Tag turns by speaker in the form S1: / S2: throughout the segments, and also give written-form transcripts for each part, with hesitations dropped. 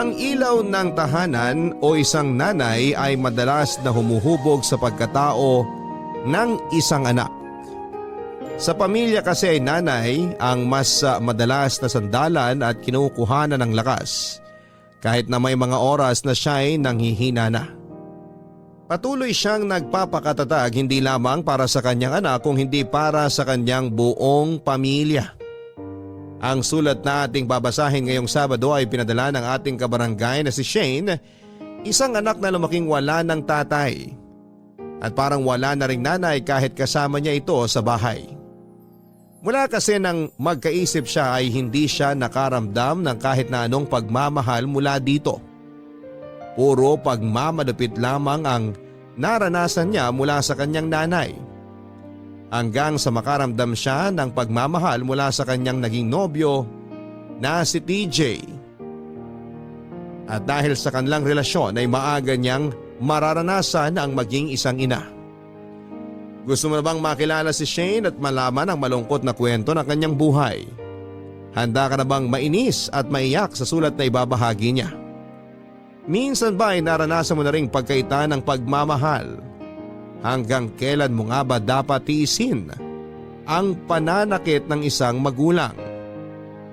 S1: Ang ilaw ng tahanan o isang nanay ay madalas na humuhubog sa pagkatao ng isang anak. Sa pamilya kasi ay nanay ang mas madalas na sandalan at kinukuhanan ng lakas kahit na may mga oras na siya ay nanghihina na. Patuloy siyang nagpapakatatag hindi lamang para sa kanyang anak kung hindi para sa kanyang buong pamilya. Ang sulat na ating babasahin ngayong Sabado ay pinadala ng ating kabarangay na si Shane, isang anak na lumaking wala ng tatay. At parang wala na ring nanay kahit kasama niya ito sa bahay. Mula kasi nang magkaisip siya ay hindi siya nakaramdam ng kahit na anong pagmamahal mula dito. Puro pagmamalupit lamang ang naranasan niya mula sa kanyang nanay. Hanggang sa makaramdam siya ng pagmamahal mula sa kanyang naging nobyo na si TJ. At dahil sa kanilang relasyon ay maaga niyang mararanasan ang maging isang ina. Gusto mo na bang makilala si Shane at malaman ang malungkot na kwento ng kanyang buhay? Handa ka na bang mainis at maiyak sa sulat na ibabahagi niya? Minsan ba ay naranasan mo na ring pagkaita ng pagmamahal? Hanggang kailan mo nga ba dapat tiisin ang pananakit ng isang magulang?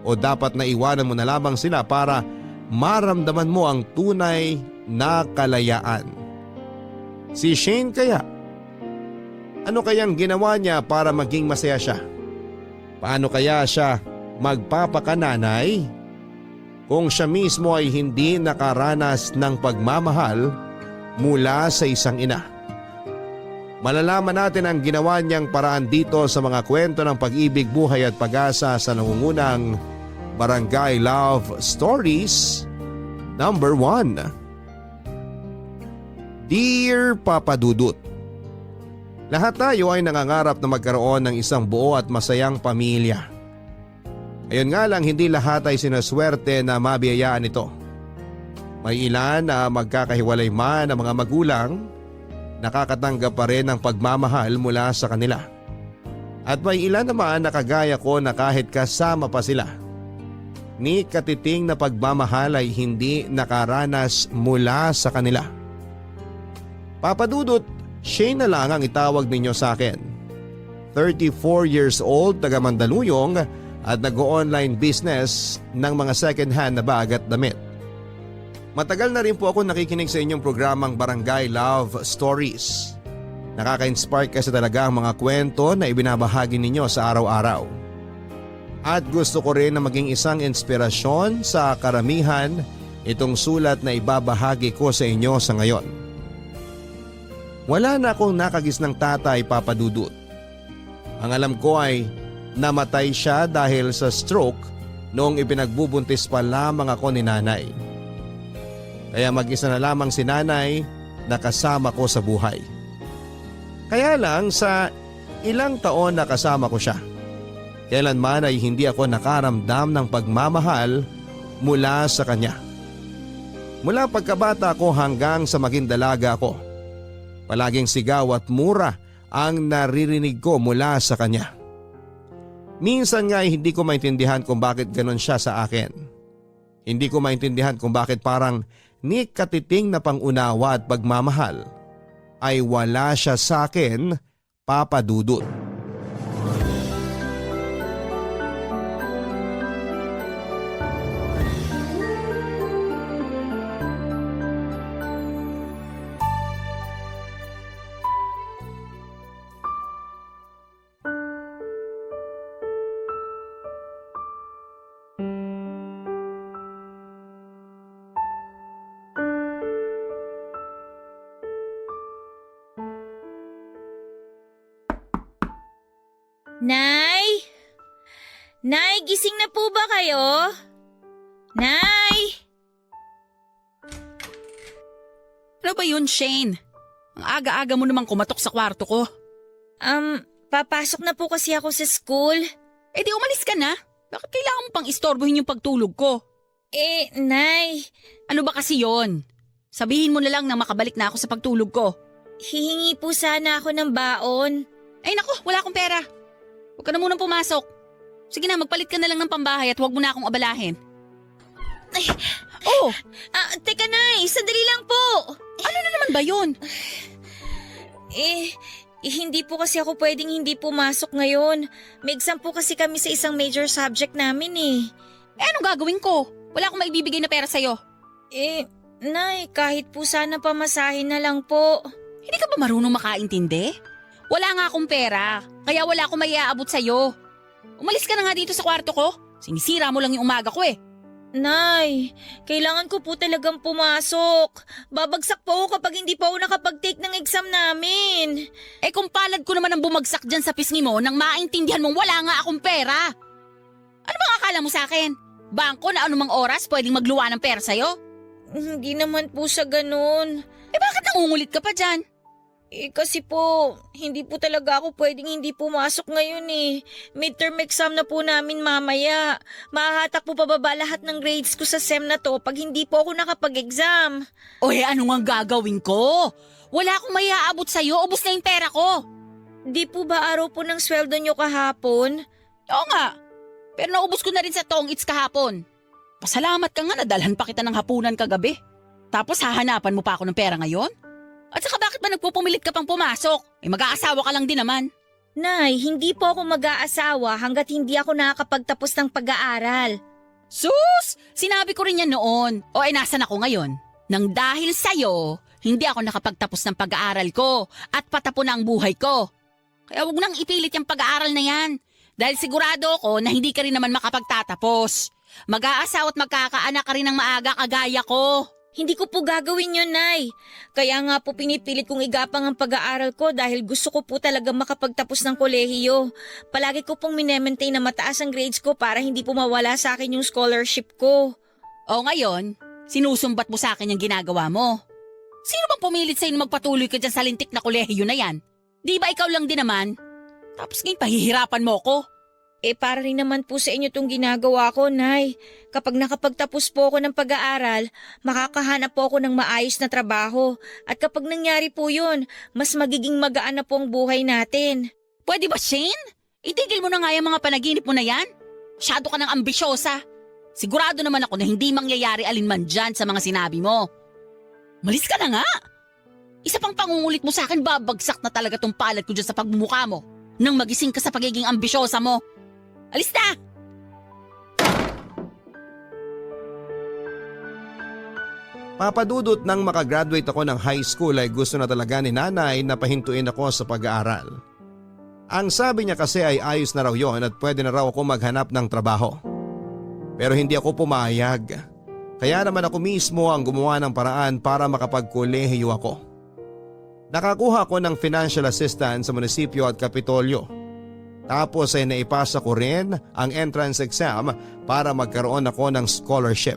S1: O dapat na iwanan mo na lamang sila para maramdaman mo ang tunay na kalayaan? Si Shane kaya? Ano kayang ginawa niya para maging masaya siya? Paano kaya siya magpapakananay kung siya mismo ay hindi nakaranas ng pagmamahal mula sa isang ina? Malalaman natin ang ginawa niyang paraan dito sa mga kwento ng pag-ibig, buhay at pag-asa sa nangungunang Barangay Love Stories number 1. Dear Papa Dudut, lahat tayo ay nangangarap na magkaroon ng isang buo at masayang pamilya. Ayun nga lang, hindi lahat ay sinaswerte na mabiyayaan ito. May ilan na magkakahiwalay man ang mga magulang, nakakatanggap pa rin ng pagmamahal mula sa kanila. At may ilan naman na kagaya ko na kahit kasama pa sila, ni katiting na pagmamahal ay hindi nakaranas mula sa kanila. Papa Dudut, Shane na lang ang itawag ninyo sa akin. 34 years old, taga Mandaluyong at nag-o-online business ng mga second hand na bag at damit. Matagal na rin po ako nakikinig sa inyong programang Barangay Love Stories. Nakaka-inspire kasi talaga ang mga kwento na ibinabahagi ninyo sa araw-araw. At gusto ko rin na maging isang inspirasyon sa karamihan itong sulat na ibabahagi ko sa inyo sa ngayon. Wala na akong nakagis ng tatay, Papa Dudut. Ang alam ko ay namatay siya dahil sa stroke noong ipinagbubuntis pa lamang ako ni nanay. Kaya mag-isa na lamang si nanay na kasama ko sa buhay. Kaya lang sa ilang taon na kasama ko siya, kailanman ay hindi ako nakaramdam ng pagmamahal mula sa kanya. Mula pagkabata ko hanggang sa maging dalaga ko, palaging sigaw at mura ang naririnig ko mula sa kanya. Minsan nga ay hindi ko maintindihan kung bakit ganon siya sa akin. Hindi ko maintindihan kung bakit parang ni katiting na pangunawa at pagmamahal ay wala siya sa akin, Papa Dudut.
S2: Nay? Nay, gising na po ba kayo? Nay?
S3: Ano ba yun, Shane? Ang aga-aga mo namang kumatok sa kwarto ko.
S2: Papasok na po kasi ako sa school.
S3: Eh di umalis ka na. Bakit kailangan mo pang istorbohin yung pagtulog ko?
S2: Nay,
S3: Ano ba kasi yon? Sabihin mo na lang na makabalik na ako sa pagtulog ko.
S2: hihingi po sana ako ng baon.
S3: Ay naku, wala akong pera. Huwag ka na munang pumasok. Sige na, magpalit ka na lang ng pambahay at huwag mo na akong abalahin.
S2: Ay,
S3: Oh,
S2: Teka Nay, sandali lang po.
S3: ano na naman ba yun?
S2: Hindi po kasi ako pwedeng hindi pumasok ngayon. May exam po kasi kami sa isang major subject namin eh.
S3: Anong gagawin ko? Wala akong maibibigay na pera sa'yo.
S2: Nay, kahit po sana pamasahin na lang po.
S3: Hindi ka ba marunong makaintindi? Wala nga akong pera, kaya wala akong maiaabot sa'yo. Umalis ka na nga dito sa kwarto ko. Sinisira mo lang yung umaga ko eh.
S2: Nay, kailangan ko po talagang pumasok. Babagsak po ako kapag hindi po ako nakapag-take ng exam namin.
S3: Eh kung palad ko naman ang bumagsak dyan sa pisngi mo nang maintindihan mong wala nga akong pera. Ano bang akala mo sa akin? Bangko na anumang oras pwedeng magluwa ng pera sa'yo?
S2: Hindi naman po sa ganun.
S3: Eh bakit nangungulit ka pa dyan?
S2: Kasi po, hindi po talaga ako pwedeng hindi pumasok ngayon eh. Midterm exam na po namin mamaya. Mahahatak po pababa lahat ng grades ko sa SEM na to pag hindi po ako nakapag-exam.
S3: O ano nga gagawin ko? Wala akong maiaabot sa'yo, ubos na yung pera ko.
S2: Di po ba araw po ng sweldo nyo kahapon?
S3: Oo nga, pero naubos ko na rin sa tong-its kahapon. Pasalamat ka nga nadalhan pa kita ng hapunan kagabi. Tapos hahanapan mo pa ako ng pera ngayon? At saka bakit ba nagpupumilit ka pang pumasok? Mag-aasawa ka lang din naman.
S2: Nay, hindi po ako mag-aasawa hanggat hindi ako nakakapagtapos ng pag-aaral.
S3: Sus! Sinabi ko rin yan noon. O nasan ako ngayon? Nang dahil sa'yo, hindi ako nakapagtapos ng pag-aaral ko at patapon na ang buhay ko. Kaya wag nang ipilit yung pag-aaral na yan. Dahil sigurado ako na hindi ka rin naman makapagtatapos. Mag-aasawa at magkakaanak ka rin ng maaga kagaya ko.
S2: Hindi ko po gagawin yun, Nay. Kaya nga po pinipilit kong igapang ang pag-aaral ko dahil gusto ko po talaga makapagtapos ng kolehiyo. Palagi ko pong minemaintain na mataas ang grades ko para hindi po mawala sa akin yung scholarship ko.
S3: O ngayon, sinusumbat mo sa akin yung ginagawa mo. Sino bang pumilit sa'yo na magpatuloy ka dyan sa lintik na kolehiyo na yan? Di ba ikaw lang din naman? Tapos ngayon pahihirapan mo ko.
S2: Para rin naman po sa inyo itong ginagawa ko, Nay. Kapag nakapagtapos po ako ng pag-aaral, makakahanap po ako ng maayos na trabaho. At kapag nangyari po yun, mas magiging magaan na po ang buhay natin.
S3: Pwede ba, Shane? Itigil mo na nga yung mga panaginip mo na yan. Masyado ka ng ambisyosa. Sigurado naman ako na hindi mangyayari alinman dyan sa mga sinabi mo. Malis ka na nga. Isa pang pangungulit mo sa akin, babagsak na talaga tong palad ko dyan sa pagmumukha mo. Nang magising ka sa pagiging ambisyosa mo. Alis na!
S1: Papadudot nang makagraduate ako ng high school ay gusto na talaga ni nanay na pahintuin ako sa pag-aaral. Ang sabi niya kasi ay ayos na raw yon at pwede na raw ako maghanap ng trabaho. Pero hindi ako pumayag. Kaya naman ako mismo ang gumawa ng paraan para makapagkolehiyo ako. Nakakuha ko ng financial assistance sa munisipyo at kapitolyo. Tapos ay naipasa ko rin ang entrance exam para magkaroon ako ng scholarship.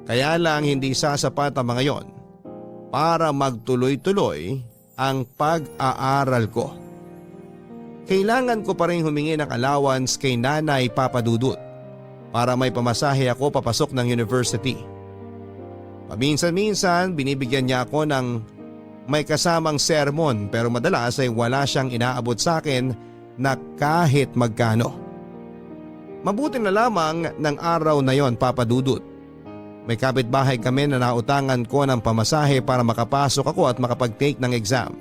S1: Kaya lang hindi sasapat ang mga yon para magtuloy-tuloy ang pag-aaral ko. Kailangan ko pa rin humingi ng allowance kay Nanay Papadudut para may pamasahe ako papasok ng university. Paminsan-minsan binibigyan niya ako ng may kasamang sermon pero madalas ay wala siyang inaabot sa akin na kahit magkano. Mabuti na lamang ng araw na yon, Papadudut. May kapitbahay kami na nautangan ko ng pamasahe para makapasok ako at makapag-take ng exam.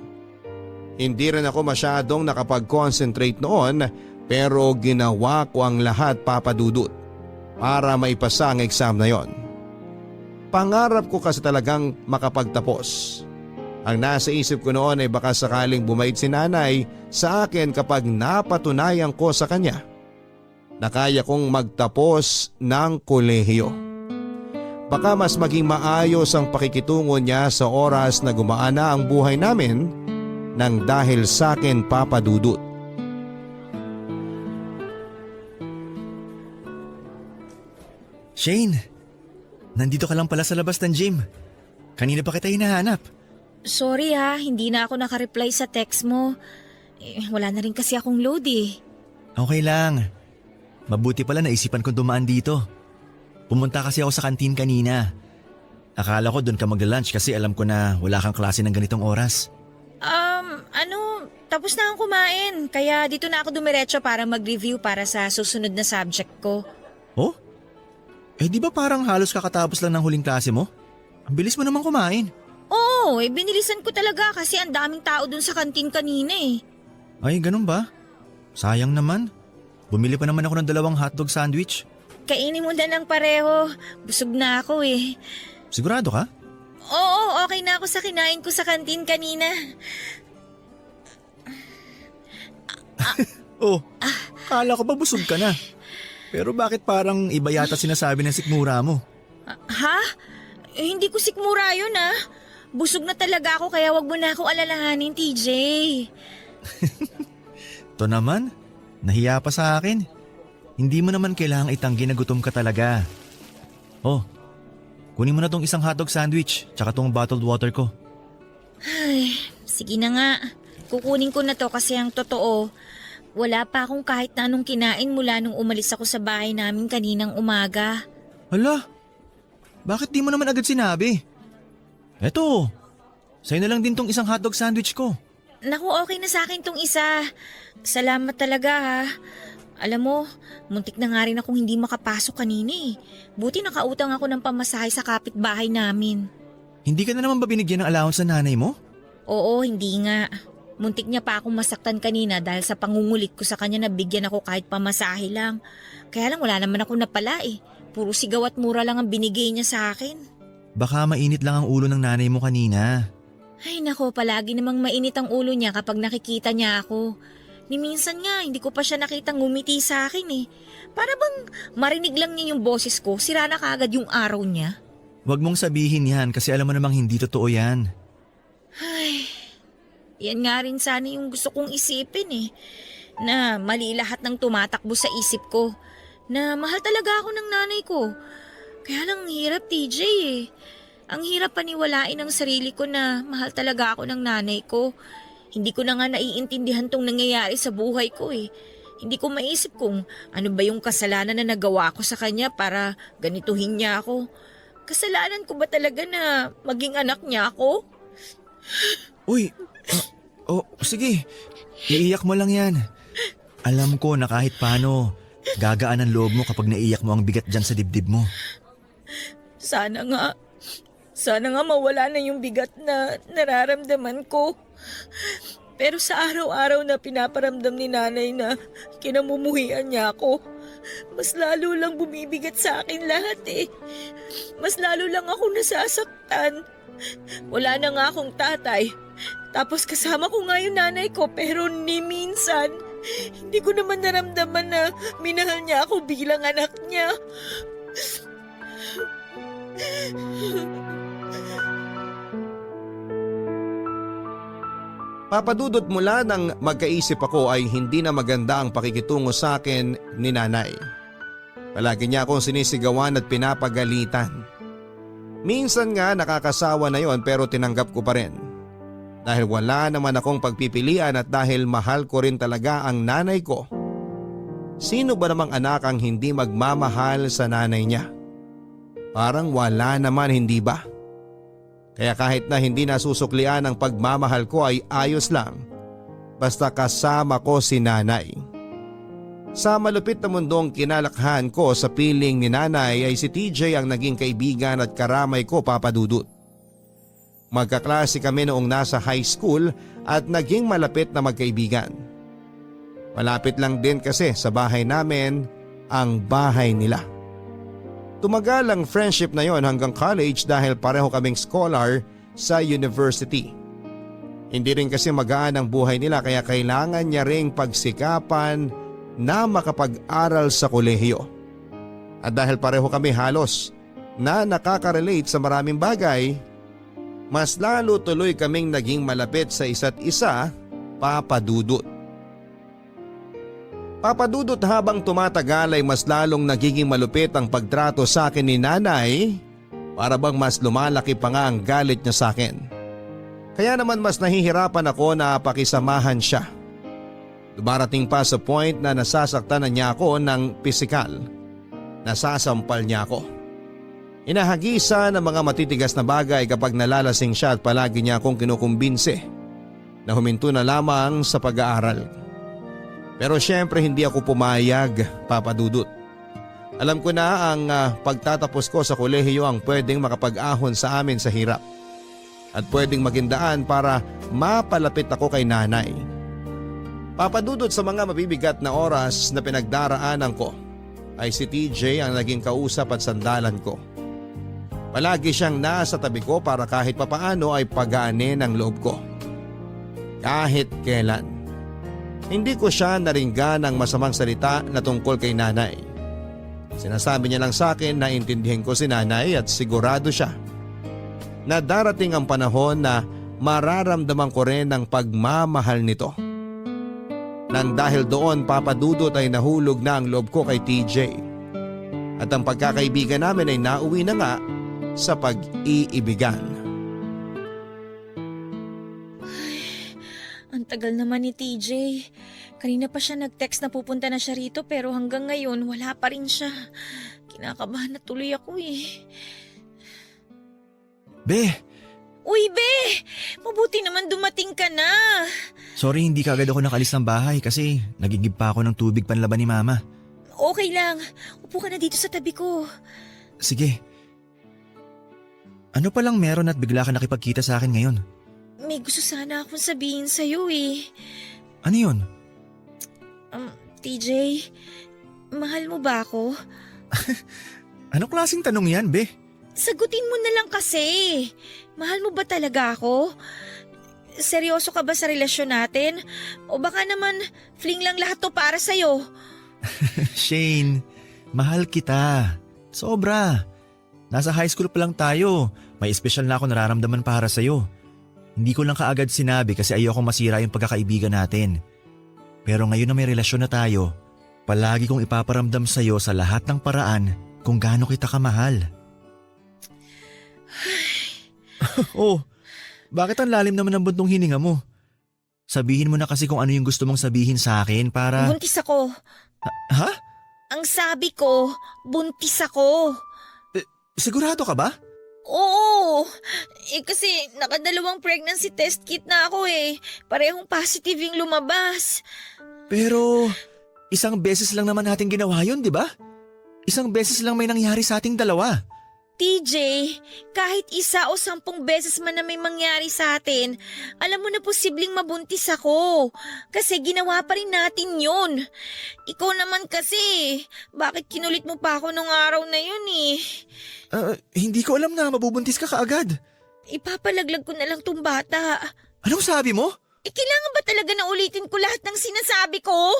S1: Hindi rin ako masyadong nakapag-concentrate noon pero ginawa ko ang lahat, Papadudut, para maipasa ang exam na yon. Pangarap ko kasi talagang makapagtapos. Ang nasa isip ko noon ay baka sakaling bumait si nanay sa akin kapag napatunayan ko sa kanya na kaya kong magtapos ng kolehiyo. Baka mas maging maayos ang pakikitungo niya sa oras na gumaan na ang buhay namin nang dahil sa akin, Papadudut.
S4: Shane, nandito ka lang pala sa labas ng gym. Kanina pa kita hinahanap.
S2: Sorry hindi na ako nakareply sa text mo. Wala na rin kasi akong load eh.
S4: Okay lang. Mabuti pala naisipan kong dumaan dito. Pumunta kasi ako sa kantin kanina. Akala ko doon ka magla-lunch kasi alam ko na wala kang klase ng ganitong oras.
S2: Tapos na akong kumain. Kaya dito na ako dumiretso para mag-review para sa susunod na subject ko.
S4: Oh? Di ba parang halos kakatapos lang ng huling klase mo? Ang bilis mo naman kumain.
S2: Oo, binilisan ko talaga kasi ang daming tao dun sa kantin kanina eh.
S4: Ay, ganun ba? Sayang naman. Bumili pa naman ako ng 2 hotdog sandwich.
S2: Kainin mo na lang pareho. Busog na ako eh.
S4: Sigurado ka?
S2: Oo, okay na ako sa kinain ko sa kantin kanina.
S4: Oh, kala ko ba busog ka na? Pero bakit parang iba yata sinasabi ng sikmura mo?
S2: Ha? Hindi ko sikmura yun ah. Busog na talaga ako kaya wag mo na akong alalahanin, TJ.
S4: To naman, nahiya pa sa akin. Hindi mo naman kailangang itanggi na gutom ka talaga. Oh, kunin mo na tong isang hotdog sandwich tsaka tong bottled water ko.
S2: Ay, sige na nga. Kukunin ko na to kasi ang totoo, wala pa akong kahit na anong kinain mula nung umalis ako sa bahay namin kaninang umaga.
S4: Hala, bakit di mo naman agad sinabi? Eto, sa'yo na lang din tong isang hotdog sandwich ko.
S2: Naku, okay na sa akin tong isa. Salamat talaga ha. Alam mo, muntik na nga rin akong hindi makapasok kanina eh. Buti nakautang ako ng pamasahe sa kapitbahay namin.
S4: Hindi ka na naman ba binigyan ng allowance sa nanay mo?
S2: Oo, hindi nga. Muntik niya pa akong masaktan kanina dahil sa pangungulit ko sa kanya na bigyan ako kahit pamasahe lang. Kaya lang wala naman ako napala eh. Puro sigaw at mura lang ang binigay niya sa akin.
S4: Baka mainit lang ang ulo ng nanay mo kanina.
S2: Ay nako, palagi namang mainit ang ulo niya kapag nakikita niya ako. Ni minsan nga, hindi ko pa siya nakitang ngumiti sa akin eh. Para bang marinig lang niya yung boses ko, sira na kaagad yung araw niya.
S4: Huwag mong sabihin yan kasi alam mo namang hindi totoo yan.
S2: Ay, yan nga rin sana yung gusto kong isipin eh. Na mali lahat ng tumatakbo sa isip ko. Na mahal talaga ako ng nanay ko. Kaya lang ang hirap, TJ eh. Ang hirap paniwalain ang sarili ko na mahal talaga ako ng nanay ko. Hindi ko na nga naiintindihan tong nangyayari sa buhay ko eh. Hindi ko maisip kung ano ba yung kasalanan na nagawa ko sa kanya para ganituhin niya ako. Kasalanan ko ba talaga na maging anak niya ako?
S4: Uy, sige, iiyak mo lang yan. Alam ko na kahit paano, gagaan ang loob mo kapag naiyak mo ang bigat dyan sa dibdib mo.
S2: Sana nga mawala na yung bigat na nararamdaman ko. Pero sa araw-araw na pinaparamdam ni nanay na kinamumuhian niya ako, mas lalo lang bumibigat sa akin lahat eh. Mas lalo lang ako nasasaktan. Wala na nga akong tatay. Tapos kasama ko nga yung nanay ko pero ni minsan, hindi ko naman naramdaman na minahal niya ako bilang anak niya.
S1: Papadudot mula nang magkaisip ako ay hindi na maganda ang pakikitungo sa akin ni nanay. Palagi niya akong sinisigawan at pinapagalitan. Minsan nga nakakasawa na yon pero tinanggap ko pa rin. Dahil wala naman akong pagpipilian at dahil mahal ko rin talaga ang nanay ko. Sino ba namang anak ang hindi magmamahal sa nanay niya? Parang wala naman, hindi ba? Kaya kahit na hindi nasusuklian ang pagmamahal ko ay ayos lang. Basta kasama ko si nanay. Sa malupit na mundong kinalakhan ko sa piling ni nanay ay si TJ ang naging kaibigan at karamay ko, Papadudut. Magkaklase kami noong nasa high school at naging malapit na magkaibigan. Malapit lang din kasi sa bahay namin ang bahay nila. Tumagal ang friendship na yon hanggang college dahil pareho kaming scholar sa university. Hindi rin kasi magaan ang buhay nila kaya kailangan niya ring pagsikapan na makapag-aral sa kolehiyo. At dahil pareho kami halos na nakaka-relate sa maraming bagay, mas lalo tuloy kaming naging malapit sa isa't isa, Papadudut. Papadudot, habang tumatagal ay mas lalong nagiging malupit ang pagtrato sa akin ni nanay, para bang mas lumalaki pa nga ang galit niya sa akin. Kaya naman mas nahihirapan ako na pakisamahan siya. Dumarating pa sa point na nasasaktan na niya ako ng pisikal. Nasasampal niya ako. Inahagisa ng mga matitigas na bagay kapag nalalasing siya at palagi niya akong kinukumbinse na huminto na lamang sa pag-aaral. Pero syempre hindi ako pumayag, Papadudut. Alam ko na ang pagtatapos ko sa kolehiyo ang pwedeng makapag-ahon sa amin sa hirap at pwedeng maging daan para mapalapit ako kay nanay. Papadudot sa mga mabibigat na oras na pinagdaraanan ko ay si TJ ang naging kausap at sandalan ko. Palagi siyang nasa tabi ko para kahit papaano ay pagaanin ang loob ko. Kahit kailan. Hindi ko siya naringgan ng masamang salita na tungkol kay nanay. Sinasabi niya lang sa akin na intindihin ko si nanay at sigurado siya na darating ang panahon na mararamdaman ko rin ang pagmamahal nito. Nang dahil doon papadudot ay nahulog na ang loob ko kay TJ. At ang pagkakaibigan namin ay nauwi na nga sa pag-iibigan.
S2: Ang tagal naman ni TJ. Kanina pa siya nag-text na pupunta na siya rito pero hanggang ngayon wala pa rin siya. Kinakabahan na tuloy ako eh.
S4: Be,
S2: Uy, Be! Mabuti naman dumating ka na.
S4: sorry hindi ka agad ako nakalis ng bahay kasi nagigib pa ako ng tubig panlaban ni Mama.
S2: Okay lang. Upo ka na dito sa tabi ko.
S4: Sige. Ano palang meron at bigla ka nakipagkita sa akin ngayon?
S2: May gusto sana akong sabihin sa'yo eh.
S4: Ano yun?
S2: TJ, mahal mo ba ako?
S4: Anong klaseng tanong yan, Be?
S2: Sagutin mo na lang kasi. Mahal mo ba talaga ako? Seryoso ka ba sa relasyon natin? O baka naman fling lang lahat to para sa'yo?
S4: Shane, mahal kita. Sobra. Nasa high school pa lang tayo. May espesyal na ako nararamdaman para sa'yo. Hindi ko lang kaagad sinabi kasi ayoko masira yung pagkakaibigan natin. Pero ngayon na may relasyon na tayo, palagi kong ipaparamdam sa'yo sa lahat ng paraan kung gaano kita kamahal. Oh, bakit ang lalim naman ng buntong hininga mo? Sabihin mo na kasi kung ano yung gusto mong sabihin sa akin para…
S2: Buntis ako.
S4: Ha?
S2: Ang sabi ko, buntis ako.
S4: Sigurado ka ba?
S2: Oo. Kasi nakadalawang pregnancy test kit na ako eh. Parehong positive yung lumabas.
S4: Pero isang beses lang naman natin ginawa yun, di ba? Isang beses lang may nangyari sa ating dalawa.
S2: TJ, kahit 1 o 10 beses man na may mangyari sa atin, alam mo na posibleng mabuntis ako. Kasi ginawa pa rin natin yun. Ikaw naman kasi, bakit kinulit mo pa ako nung araw na yun eh?
S4: Hindi ko alam na mabubuntis ka kaagad.
S2: Ipapalaglag ko na lang tong bata.
S4: Anong sabi mo?
S2: Kailangan ba talaga na ulitin ko lahat ng sinasabi ko?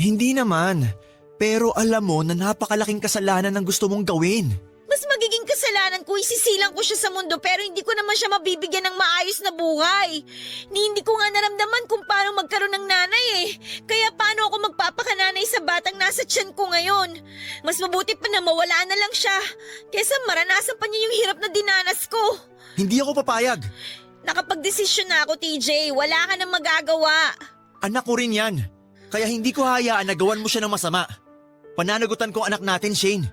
S4: Hindi naman. Pero alam mo na napakalaking kasalanan ng gusto mong gawin.
S2: Mas magiging kasalanan ko isisilang ko siya sa mundo pero hindi ko naman siya mabibigyan ng maayos na buhay. Hindi ko nga naramdaman kung paano magkaroon ng nanay eh. Kaya paano ako magpapakananay sa batang nasa tiyan ko ngayon? Mas mabuti pa na mawala na lang siya kaysa maranasan pa niya yung hirap na dinanas ko.
S4: Hindi ako papayag.
S2: Nakapag-desisyon na ako, TJ. Wala ka nang magagawa.
S4: Anak ko rin yan. Kaya hindi ko hayaan na gawan mo siya ng masama. Pananagutan ko ang anak natin, Shane.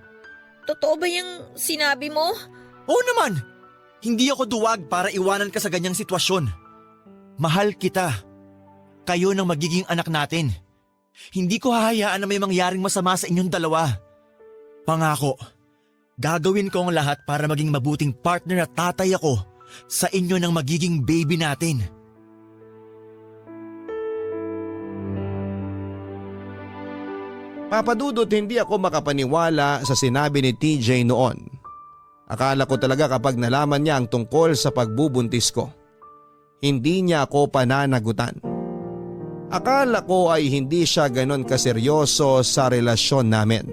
S2: Totoo ba yung sinabi mo?
S4: Oo naman! Hindi ako duwag para iwanan ka sa ganyang sitwasyon. Mahal kita. Kayo nang magiging anak natin. Hindi ko hahayaan na may mangyaring masama sa inyong dalawa. Pangako, gagawin ko ang lahat para maging mabuting partner at tatay ako sa inyo ng magiging baby natin.
S1: Papadudot hindi ako makapaniwala sa sinabi ni TJ noon. Akala ko talaga kapag nalaman niya ang tungkol sa pagbubuntis ko, hindi niya ako pananagutan. Akala ko ay hindi siya ganon kaseryoso sa relasyon namin.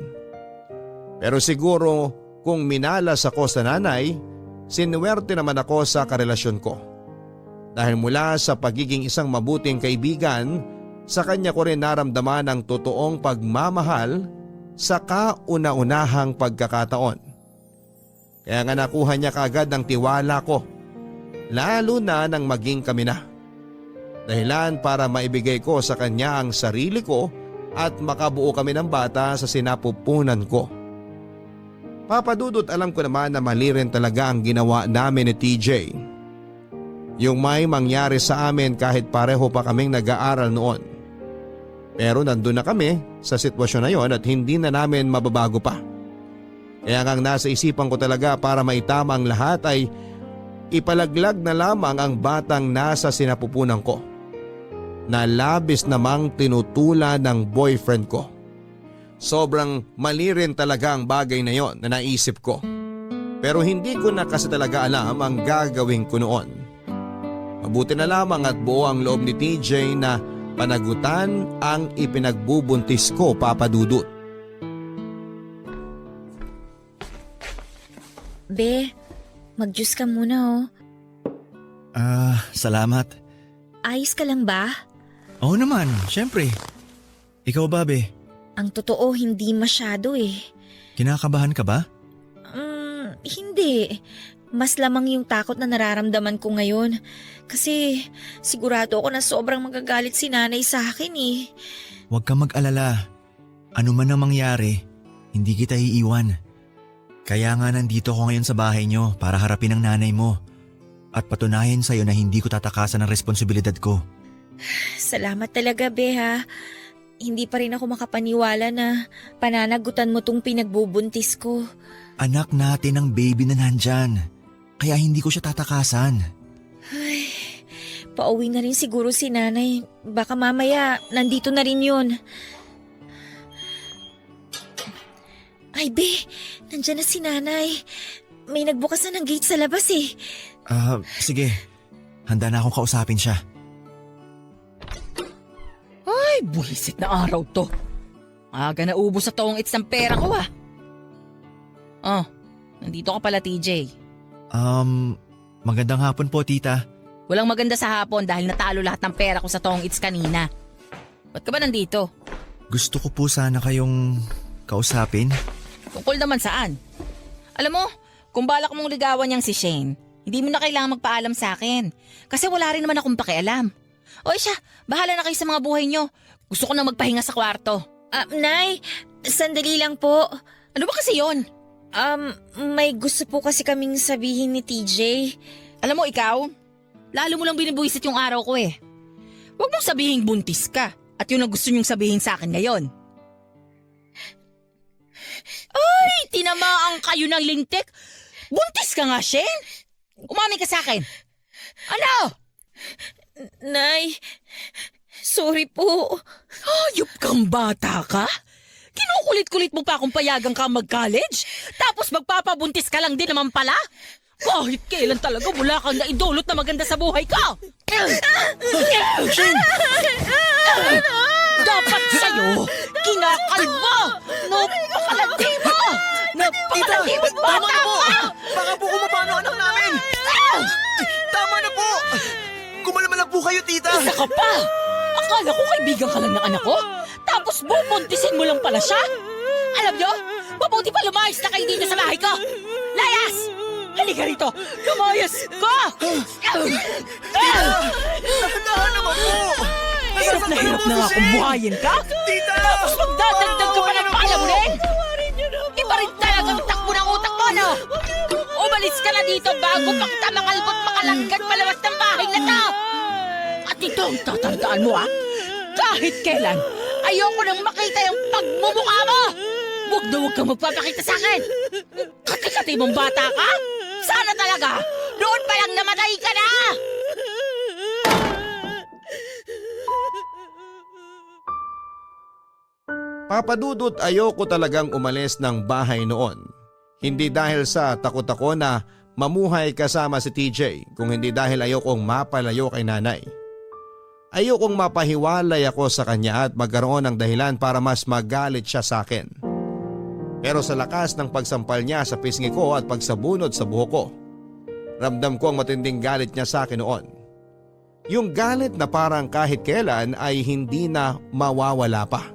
S1: Pero siguro kung minalas ako sa nanay, sinuwerte naman ako sa karelasyon ko. Dahil mula sa pagiging isang mabuting kaibigan, sa kanya ko rin naramdaman ang totoong pagmamahal sa kauna-unahang pagkakataon. Kaya nga nakuha niya kaagad ang tiwala ko, lalo na nang maging kami na. Dahilan para maibigay ko sa kanya ang sarili ko at makabuo kami ng bata sa sinapupunan ko. Papadudot alam ko naman na mali rin talaga ang ginawa namin ni TJ. Yung may mangyari sa amin kahit pareho pa kaming nag-aaral noon. Pero nandun na kami sa sitwasyon na yon at hindi na namin mababago pa. Kaya ngang nasa isipan ko talaga para maitama ang lahat ay ipalaglag na lamang ang batang nasa sinapupunan ko na labis namang tinutula ng boyfriend ko. Sobrang mali rin talaga ang bagay na yon na naisip ko. Pero hindi ko na kasi talaga alam ang gagawin ko noon. Mabuti na lamang at buo ang loob ni TJ na panagutan ang ipinagbubuntis ko, Papa Dudut.
S2: Be, mag-juice ka muna
S4: Salamat.
S2: Ayos ka lang ba?
S4: Oo naman, syempre. Ikaw ba, be?
S2: Ang totoo, hindi masyado eh.
S4: Kinakabahan ka ba?
S2: Hindi. Mas lamang yung takot na nararamdaman ko ngayon. Kasi sigurado ako na sobrang magagalit si nanay sa akin eh.
S4: Huwag kang mag-alala. Ano man ang mangyari, hindi kita iiwan. Kaya nga nandito ako ngayon sa bahay nyo para harapin ang nanay mo at patunayan sa'yo na hindi ko tatakasan ang responsibilidad ko.
S2: Salamat talaga, Be ha. Hindi pa rin ako makapaniwala na pananagutan mo tong pinagbubuntis ko.
S4: Anak natin ang baby na nandyan. Kaya hindi ko siya tatakasan.
S2: Ay, pauwi na rin siguro si nanay. Baka mamaya nandito na rin yun. Ay, Be, nandyan na si nanay. May nagbukas na ng gate sa labas eh.
S4: Sige. Handa na akong kausapin siya.
S3: Ay, buhisit na araw to. Aga na ubos sa toong its ng pera ko Oh, nandito ka pala, TJ.
S4: Magandang hapon po, tita.
S3: Walang maganda sa hapon dahil natalo lahat ng pera ko sa toong its kanina. Ba't ka ba nandito?
S4: Gusto ko po sana kayong kausapin.
S3: Tungkol naman saan? Alam mo, kung balak mong ligawan niyang si Shane, hindi mo na kailangang magpaalam sa akin. Kasi wala rin naman akong pakialam. O siya, bahala na kayo sa mga buhay niyo. Gusto ko na magpahinga sa kwarto.
S2: Nay, sandali lang po.
S3: Ano ba kasi yon?
S2: May gusto po kasi kaming sabihin ni TJ.
S3: Alam mo ikaw, lalo mo lang binibuisit yung araw ko eh. Huwag mong sabihin buntis ka at yun ang gusto niyong sabihin sa akin ngayon. Ay, tinamaan kayo ng lintik. Buntis ka nga, Shane. Umamin ka sa akin. Ano?
S2: Nay, sorry po.
S3: Hayop kang bata ka? Kinukulit-kulit mo pa akong payagang ka mag-college? Tapos magpapabuntis ka lang din naman pala? Kahit kailan talaga wala kang naidulot na maganda sa buhay ko! Dapat sa'yo, kinakalbo! Napakalandi mo! Napakalandi mo, bata ka!
S4: Baka po kumapano anak namin! Tama na po! Kumalamalag po kayo, tita!
S3: Isa ka pa! Akala ko kaibigan ka lang ng anak ko? Tapos bubuntisin mo lang pala siya? Alam nyo, mabuti pa lumayas na kayo dito sa bahay ko! Layas! Halika rito! Lumayas ka!
S4: Dahan naman po!
S3: Hirap na nga kung buhayin ka!
S4: Tita!
S3: Tapos magdadagdag ka pa ng palamunin! Iba rin talagang takbo ng utak mo, no? Umalis ka na dito bago pa kita makalbot makalanggan palabas ng bahay na to! At ito ang tatandaan mo, ha? Kahit kailan, ayoko nang makita yung pagmumukha mo! Huwag na huwag kang magpapakita sa akin! Kati-kati mong bata ka? Sana talaga, noon pa lang namatay ka na!
S1: Papa Dudut, ayoko talagang umalis ng bahay noon. Hindi dahil sa takot ako na mamuhay kasama si TJ, kung hindi dahil ayokong mapalayo kay nanay. Ayokong mapahiwalay ako sa kanya at magkaroon ng dahilan para mas magalit siya sa akin. Pero sa lakas ng pagsampal niya sa pisngi ko at pagsabunod sa buhok ko, ramdam ko ang matinding galit niya sa akin noon. Yung galit na parang kahit kailan ay hindi na mawawala pa.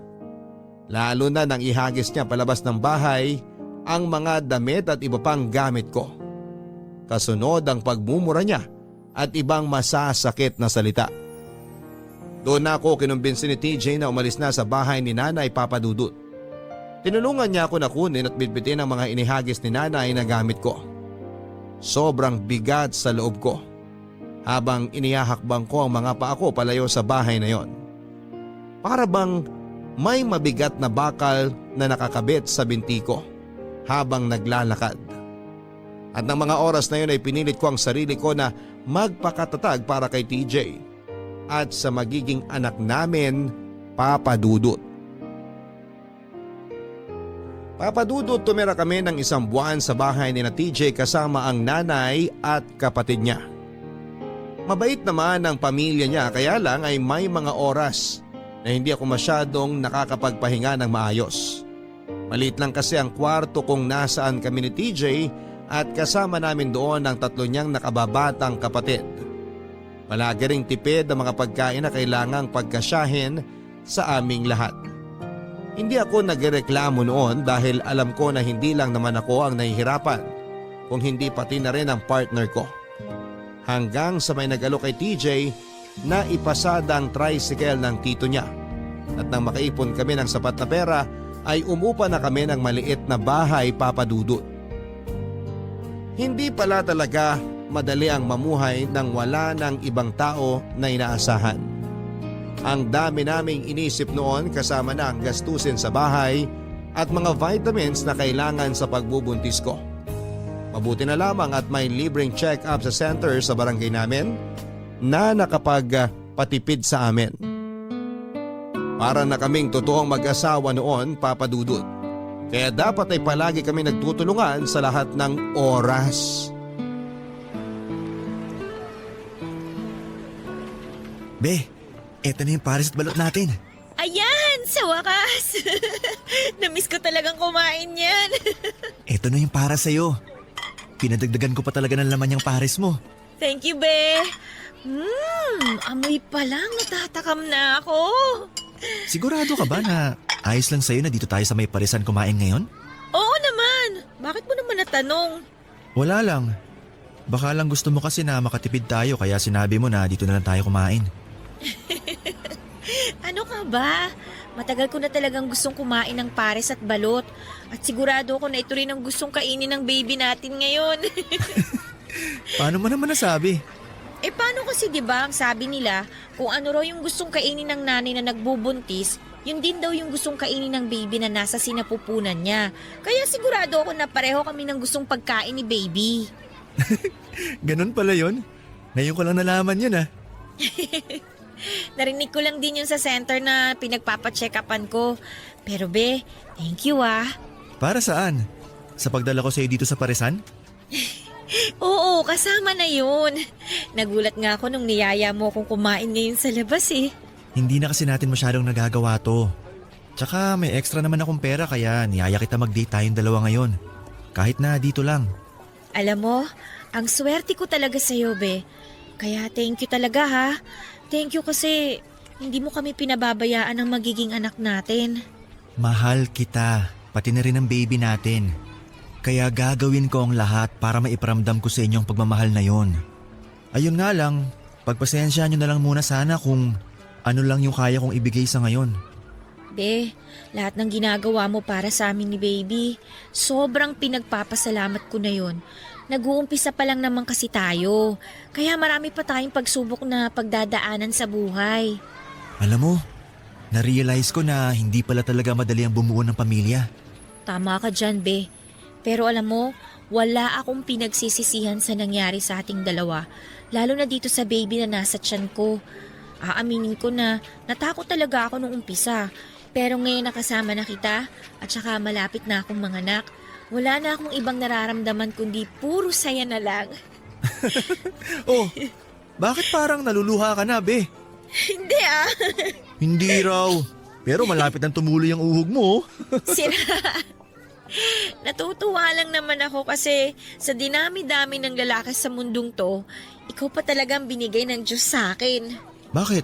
S1: Lalo na nang ihagis niya palabas ng bahay ang mga damit at iba pang gamit ko. Kasunod ang pagmumura niya at ibang masasakit na salita. Doon na ako kinumbinsi ni TJ na umalis na sa bahay ni Nanay, Papa Dudut. Tinulungan niya ako na kunin at bitbitin ang mga inihagis ni Nanay na gamit ko. Sobrang bigat sa loob ko habang inihahakbang ko ang mga paa ko palayo sa bahay na yon. Para bang may mabigat na bakal na nakakabit sa binti ko habang naglalakad. At ng mga oras na yun ay pinilit ko ang sarili ko na magpakatatag para kay TJ at sa magiging anak namin, Papa Dudut. Papa Dudut, tumira kami ng 1 buwan sa bahay ni na TJ kasama ang nanay at kapatid niya. Mabait naman ang pamilya niya, kaya lang ay may mga oras na hindi ako masyadong nakakapagpahinga ng maayos. Maliit lang kasi ang kwarto kung nasaan kami ni TJ at kasama namin doon ang 3 niyang nakababatang kapatid. Palagi ring tipid ang mga pagkain na kailangang pagkasyahin sa aming lahat. Hindi ako nagreklamo noon dahil alam ko na hindi lang naman ako ang nahihirapan, kung hindi pati na rin ang partner ko. Hanggang sa may nag-alok kay TJ na ipasada ang tricycle ng tito niya. At nang makaipon kami ng sapat na pera ay umupa na kami ng maliit na bahay, Papa Dudut. Hindi pala talaga madali ang mamuhay nang wala ng ibang tao na inaasahan. Ang dami naming inisip noon kasama na ang gastusin sa bahay at mga vitamins na kailangan sa pagbubuntis ko. Mabuti na lamang at may libreng check-up sa center sa barangay namin na nakapagpatipid sa amin. Para na kaming totoong mag-asawa noon, Papa Dudut. Kaya dapat ay palagi kami nagtutulungan sa lahat ng oras.
S4: Be, eto na yung pares at balot natin.
S2: Ayan! Sa wakas! Namiss ko talagang kumain yan.
S4: Eto na yung para sa'yo. Pinadagdagan ko pa talaga ng laman yung pares mo.
S2: Thank you, be. Amoy pa lang, natatakam na ako.
S4: Sigurado ka ba na ayos lang sa'yo na dito tayo sa may parisan kumain ngayon?
S2: Oo naman. Bakit mo naman natanong?
S4: Wala lang. Baka lang gusto mo kasi na makatipid tayo kaya sinabi mo na dito na lang tayo kumain.
S2: Ano ka ba? Matagal ko na talagang gustong kumain ng pares at balot. At sigurado ko na ito rin ang gustong kainin ng baby natin ngayon.
S4: Paano mo naman nasabi?
S2: Paano kasi 'di ba ang sabi nila, kung ano raw yung gustong kainin ng nanay na nagbubuntis, yun din daw yung gustong kainin ng baby na nasa sinapupunan niya. Kaya sigurado ako na pareho kami ng gustong pagkain ni baby.
S4: Ganun pala yun? Ngayon ko lang nalaman yun ah.
S2: Narinig ko lang din yun sa center na pinagpapacheck-upan ko. Pero be, thank you ah.
S4: Para saan? Sa pagdala ko sa'yo dito sa parisan?
S2: Oo, kasama na yun. Nagulat nga ako nung niyaya mo kung kumain ngayon sa labas eh.
S4: Hindi na kasi natin masyadong nagagawa to. Tsaka may extra naman akong pera kaya niyaya kita mag-date tayong dalawa ngayon. Kahit na dito lang.
S2: Alam mo, ang swerte ko talaga sa'yo, be. Kaya thank you talaga ha. Thank you kasi hindi mo kami pinababayaan ng magiging anak natin.
S4: Mahal kita, pati na rin ang baby natin. Kaya gagawin ko ang lahat para maiparamdam ko sa inyo ang pagmamahal na yon. Ayun nga lang, pagpasensya nyo na lang muna sana kung ano lang yung kaya kong ibigay sa ngayon.
S2: Be, lahat ng ginagawa mo para sa amin ni baby, sobrang pinagpapasalamat ko na yon. Nag-uumpisa pa lang naman kasi tayo, kaya marami pa tayong pagsubok na pagdadaanan sa buhay.
S4: Alam mo, na-realize ko na hindi pala talaga madali ang bumuo ng pamilya.
S2: Tama ka dyan, be. Pero alam mo, wala akong pinagsisisihan sa nangyari sa ating dalawa, lalo na dito sa baby na nasa tiyan ko. Aaminin ko na natakot talaga ako nung umpisa, pero ngayon nakasama na kita at saka malapit na akong manganak. Wala na akong ibang nararamdaman kundi puro saya na lang.
S4: Oh, bakit parang naluluha ka na, be?
S2: Hindi ah.
S4: Hindi raw. Pero malapit ang tumuloy ang uhog mo.
S2: Sira. Natutuwa lang naman ako kasi sa dinami-dami ng lalaki sa mundong to, ikaw pa talagang binigay ng Diyos sa akin.
S4: Bakit?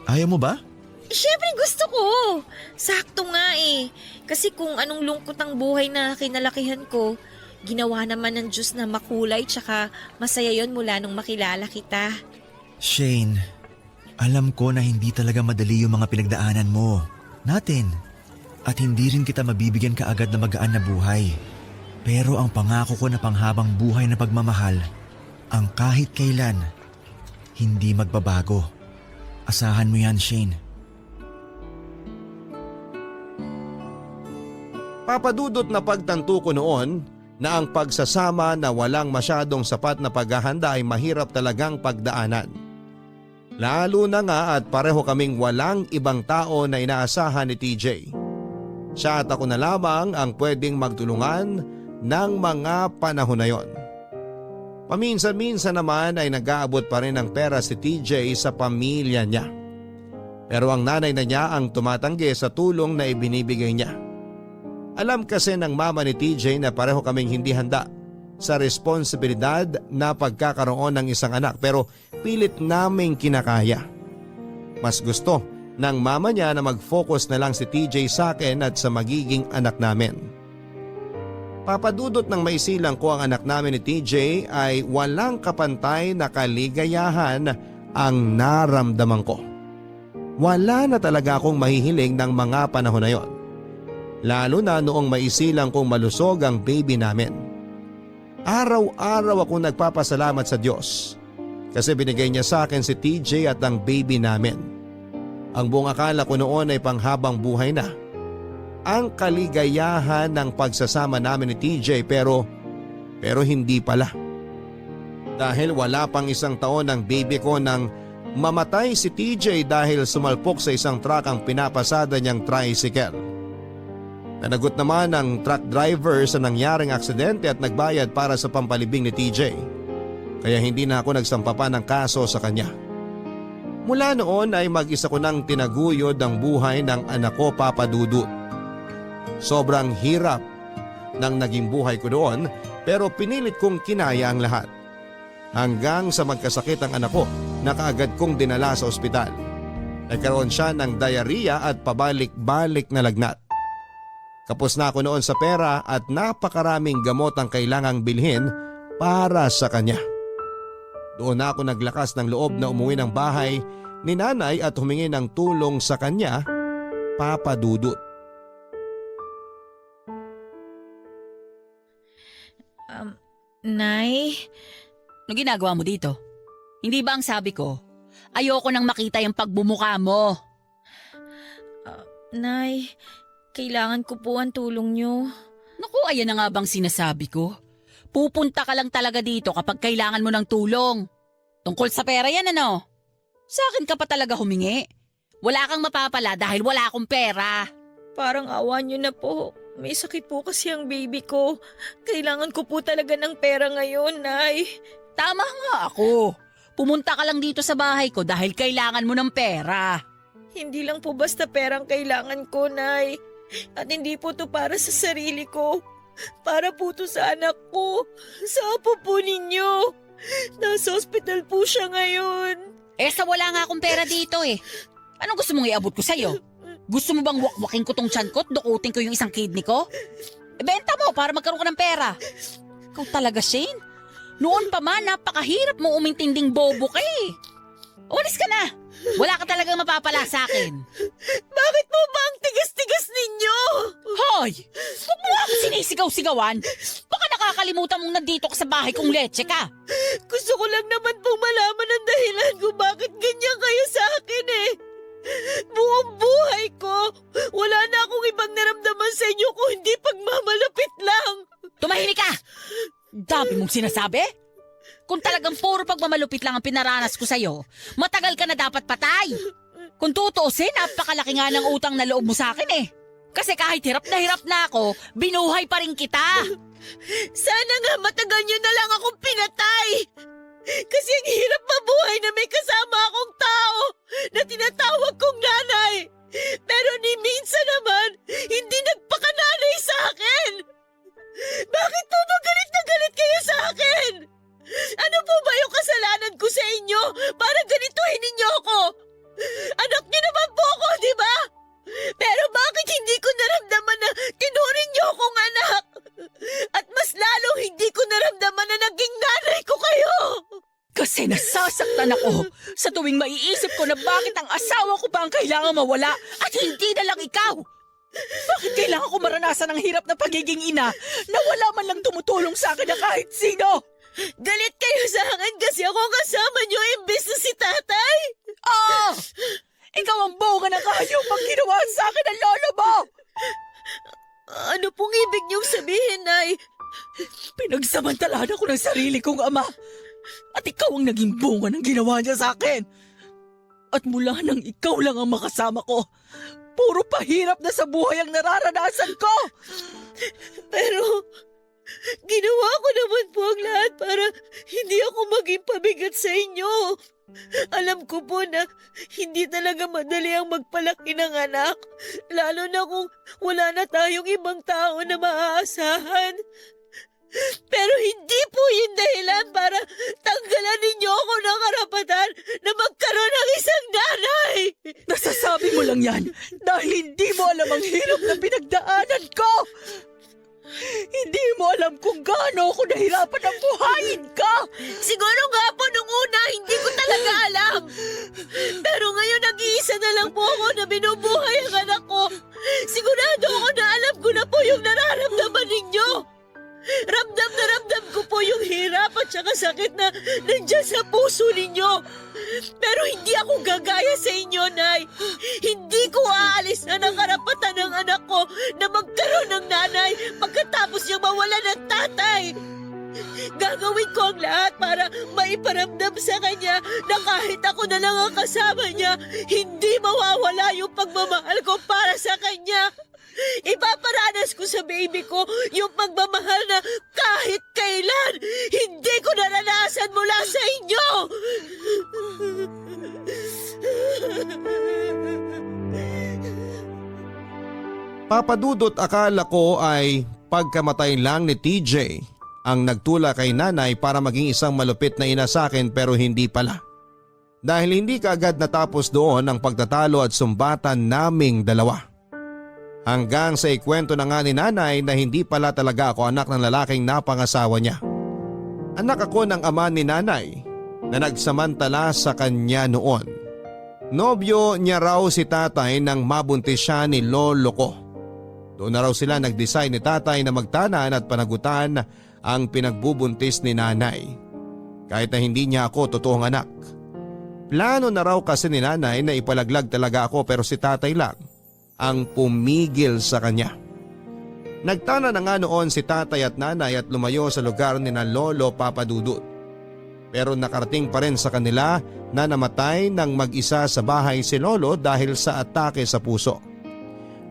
S4: Ayaw mo ba?
S2: Siyempre gusto ko. Sakto nga eh. Kasi kung anong lungkot ang buhay na kinalakihan ko, ginawa naman ng Diyos na makulay tsaka masaya yon mula nung makilala kita.
S4: Shane, alam ko na hindi talaga madali yung mga pinagdaanan mo. Natin. At hindi rin kita mabibigyan kaagad na magaan na buhay. Pero ang pangako ko na panghabang buhay na pagmamahal, ang kahit kailan, hindi magbabago. Asahan mo yan, Shane.
S1: Papadudot na pagtanto ko noon na ang pagsasama na walang masyadong sapat na paghahanda ay mahirap talagang pagdaanan. Lalo na nga at pareho kaming walang ibang tao na inaasahan ni TJ. Siya at ako na lamang ang pwedeng magtulungan ng mga panahon na yon. Paminsan-minsan naman ay nag-aabot pa rin ng pera si TJ sa pamilya niya. Pero ang nanay na niya ang tumatanggi sa tulong na ibinibigay niya. Alam kasi ng mama ni TJ na pareho kaming hindi handa sa responsibilidad na pagkakaroon ng isang anak pero pilit naming kinakaya. Mas gusto ng mama niya na mag-focus na lang si TJ sa akin at sa magiging anak namin. Papadudot ng maisilang ko ang anak namin ni TJ ay walang kapantay na kaligayahan ang naramdaman ko. Wala na talaga akong mahihiling ng mga panahon na yon. Lalo na noong maisilang kong malusog ang baby namin. Araw-araw akong nagpapasalamat sa Diyos kasi binigay niya sa akin si TJ at ang baby namin. Ang buong akala ko noon ay panghabang buhay na. Ang kaligayahan ng pagsasama namin ni TJ pero hindi pala. Dahil wala pang isang taon ng baby ko nang mamatay si TJ dahil sumalpok sa isang truck ang pinapasada niyang tricycle. Nanagot naman ang truck driver sa nangyaring aksidente at nagbayad para sa pampalibing ni TJ. Kaya hindi na ako nagsampa pa ng kaso sa kanya. Mula noon ay mag-isa ko nang tinaguyod ang buhay ng anak ko, Papa Dudut. Sobrang hirap ng naging buhay ko doon pero pinilit kong kinaya ang lahat. Hanggang sa magkasakit ang anak ko na kaagad kong dinala sa ospital. Nagkaroon siya ng diarrhea at pabalik-balik na lagnat. Kapos na ako noon sa pera at napakaraming gamot ang kailangang bilhin para sa kanya. Doon na ako naglakas ng loob na umuwi ng bahay ni nanay at humingi ng tulong sa kanya, Papa Dudut.
S2: Nay?
S3: Ano ginagawa mo dito? Hindi ba ang sabi ko, ayoko nang makita yung pagbumuka mo.
S2: Nay, kailangan ko po ang tulong niyo.
S3: Naku, ayan na nga bang sinasabi ko? Pupunta ka lang talaga dito kapag kailangan mo ng tulong. Tungkol sa pera yan ano? Sa akin ka pa talaga humingi. Wala kang mapapala dahil wala akong pera.
S2: Parang awa niyo na po. May sakit po kasi ang baby ko. Kailangan ko po talaga ng pera ngayon, Nay.
S3: Tama nga ako. Pumunta ka lang dito sa bahay ko dahil kailangan mo ng pera.
S2: Hindi lang po basta perang kailangan ko, Nay. At hindi po to para sa sarili ko. Para po to sa anak ko. Sa apo po ninyo. Nasa ospital po siya ngayon.
S3: Sa wala nga akong pera dito eh. Anong gusto mong iabot ko sa'yo? Gusto mo bang wakwakin ko tong tiyan ko at dukutin ko yung isang kidney ko? Benta mo para magkaroon ka ng pera. Ikaw talaga, Shane. Noon pa man, napakahirap mo umintinding bobo ka eh. Umalis ka na. Wala ka talagang mapapala sa akin.
S2: Bakit po ba ang tigas-tigas ninyo?
S3: Hoy! Huwag mo ako sinisigaw-sigawan. Baka nakakalimutan mong nandito ka sa bahay kung leche ka.
S2: Gusto ko lang naman pong malaman ang dahilan kung bakit ganyan kayo sa akin eh. Buong buhay ko, wala na akong ibang naramdaman sa inyo kung hindi pagmamalapit lang.
S3: Tumahimik ka! Dami mong sinasabi? Kung talagang puro pagmamalupit lang ang pinaranas ko sa'yo, matagal ka na dapat patay. Kung tutuusin, napakalaki nga ng utang na loob mo sa akin eh. Kasi kahit hirap na ako, binuhay pa rin kita.
S2: Sana nga matagal nyo na lang akong pinatay. Kasi ang hirap mabuhay na may kasama akong tao na tinatawag kong nanay. Pero ni minsan naman, hindi nagpakananay sa akin. Bakit po ba galit na galit kayo sa akin? Ano po ba yung kasalanan ko sa inyo para ganituhin ninyo ako? Anak niyo naman po ako, di ba? Pero bakit hindi ko naramdaman na tinuring niyo akong anak? At mas lalong hindi ko naramdaman na naging nanay ko kayo?
S3: Kasi nasasaktan ako sa tuwing maiisip ko na bakit ang asawa ko ba ang kailangan mawala at hindi na lang ikaw. Bakit kailangan ko maranasan ang hirap na pagiging ina na wala man lang tumutulong sa akin na kahit sino?
S2: Galit kayo sa akin kasi ako kasama niyo imbes na si tatay?
S3: Ah! Ikaw ang bunga ng kahayop pag ginawa sa akin ng lolo mo!
S2: Ano pong
S3: Sinamantalahan ako ng sarili kong ama. At ikaw ang naging bunga ng ginawa niya sa akin. At mula nang ikaw lang ang makasama ko, puro pahirap na sa buhay ang nararanasan ko.
S2: Pero ginawa ko naman po ang lahat para hindi ako maging pabigat sa inyo. Alam ko po na hindi talaga madali ang magpalaki ng anak, lalo na kung wala na tayong ibang tao na maaasahan. Pero hindi po yung dahilan para tanggalan ninyo ako ng karapatan na magkaroon ng isang nanay.
S3: Nasasabi mo lang yan dahil hindi mo alam ang hirap na pinagdaanan ko. Hindi mo alam kung gaano ako nahirapan ang buhayin ka.
S2: Siguro nga po nung una hindi ko talaga alam. Pero ngayon nag-iisa na lang po ako na binubuhay ang anak ko. Sigurado ako na alam ko na po yung nararamdaman ninyo. Ramdam na ramdam ko po yung hirap at saka sakit na nandiyan sa puso ninyo. Pero hindi ako gagaya sa inyo, Nay. Hindi ko aalis na ng karapatan ng anak ko na magkaroon ng nanay pagkatapos niyang mawala ng tatay. Gagawin ko ang lahat para maiparamdam sa kanya na kahit ako na lang ang kasama niya, hindi mawawala yung pagmamahal ko para sa kanya. Ipaparanas ko sa baby ko yung pagmamahal na kahit kailan hindi ko naranasan mula sa inyo.
S1: Papadudot, akala ko ay pagkamatay lang ni TJ ang nagtula kay nanay para maging isang malupit na ina sa akin, pero hindi pala. Dahil hindi kaagad natapos doon ang pagtatalo at sumbatan naming dalawa. Hanggang sa ikwento na nga ni nanay na hindi pala talaga ako anak ng lalaking napangasawa niya. Anak ako ng ama ni nanay na nagsamantala sa kanya noon. Nobyo niya raw si tatay nang mabuntis siya ni lolo ko. Doon na raw sila nag-decide ni tatay na magtanan at panagutan ang pinagbubuntis ni nanay. Kahit na hindi niya ako totoong anak. Plano na raw kasi ni nanay na ipalaglag talaga ako, pero si tatay lang ang pumigil sa kanya. Nagtana na nga noon si tatay at nanay at lumayo sa lugar ni na Lolo Papadudut. Pero nakarating pa rin sa kanila na namatay nang mag-isa sa bahay si Lolo dahil sa atake sa puso.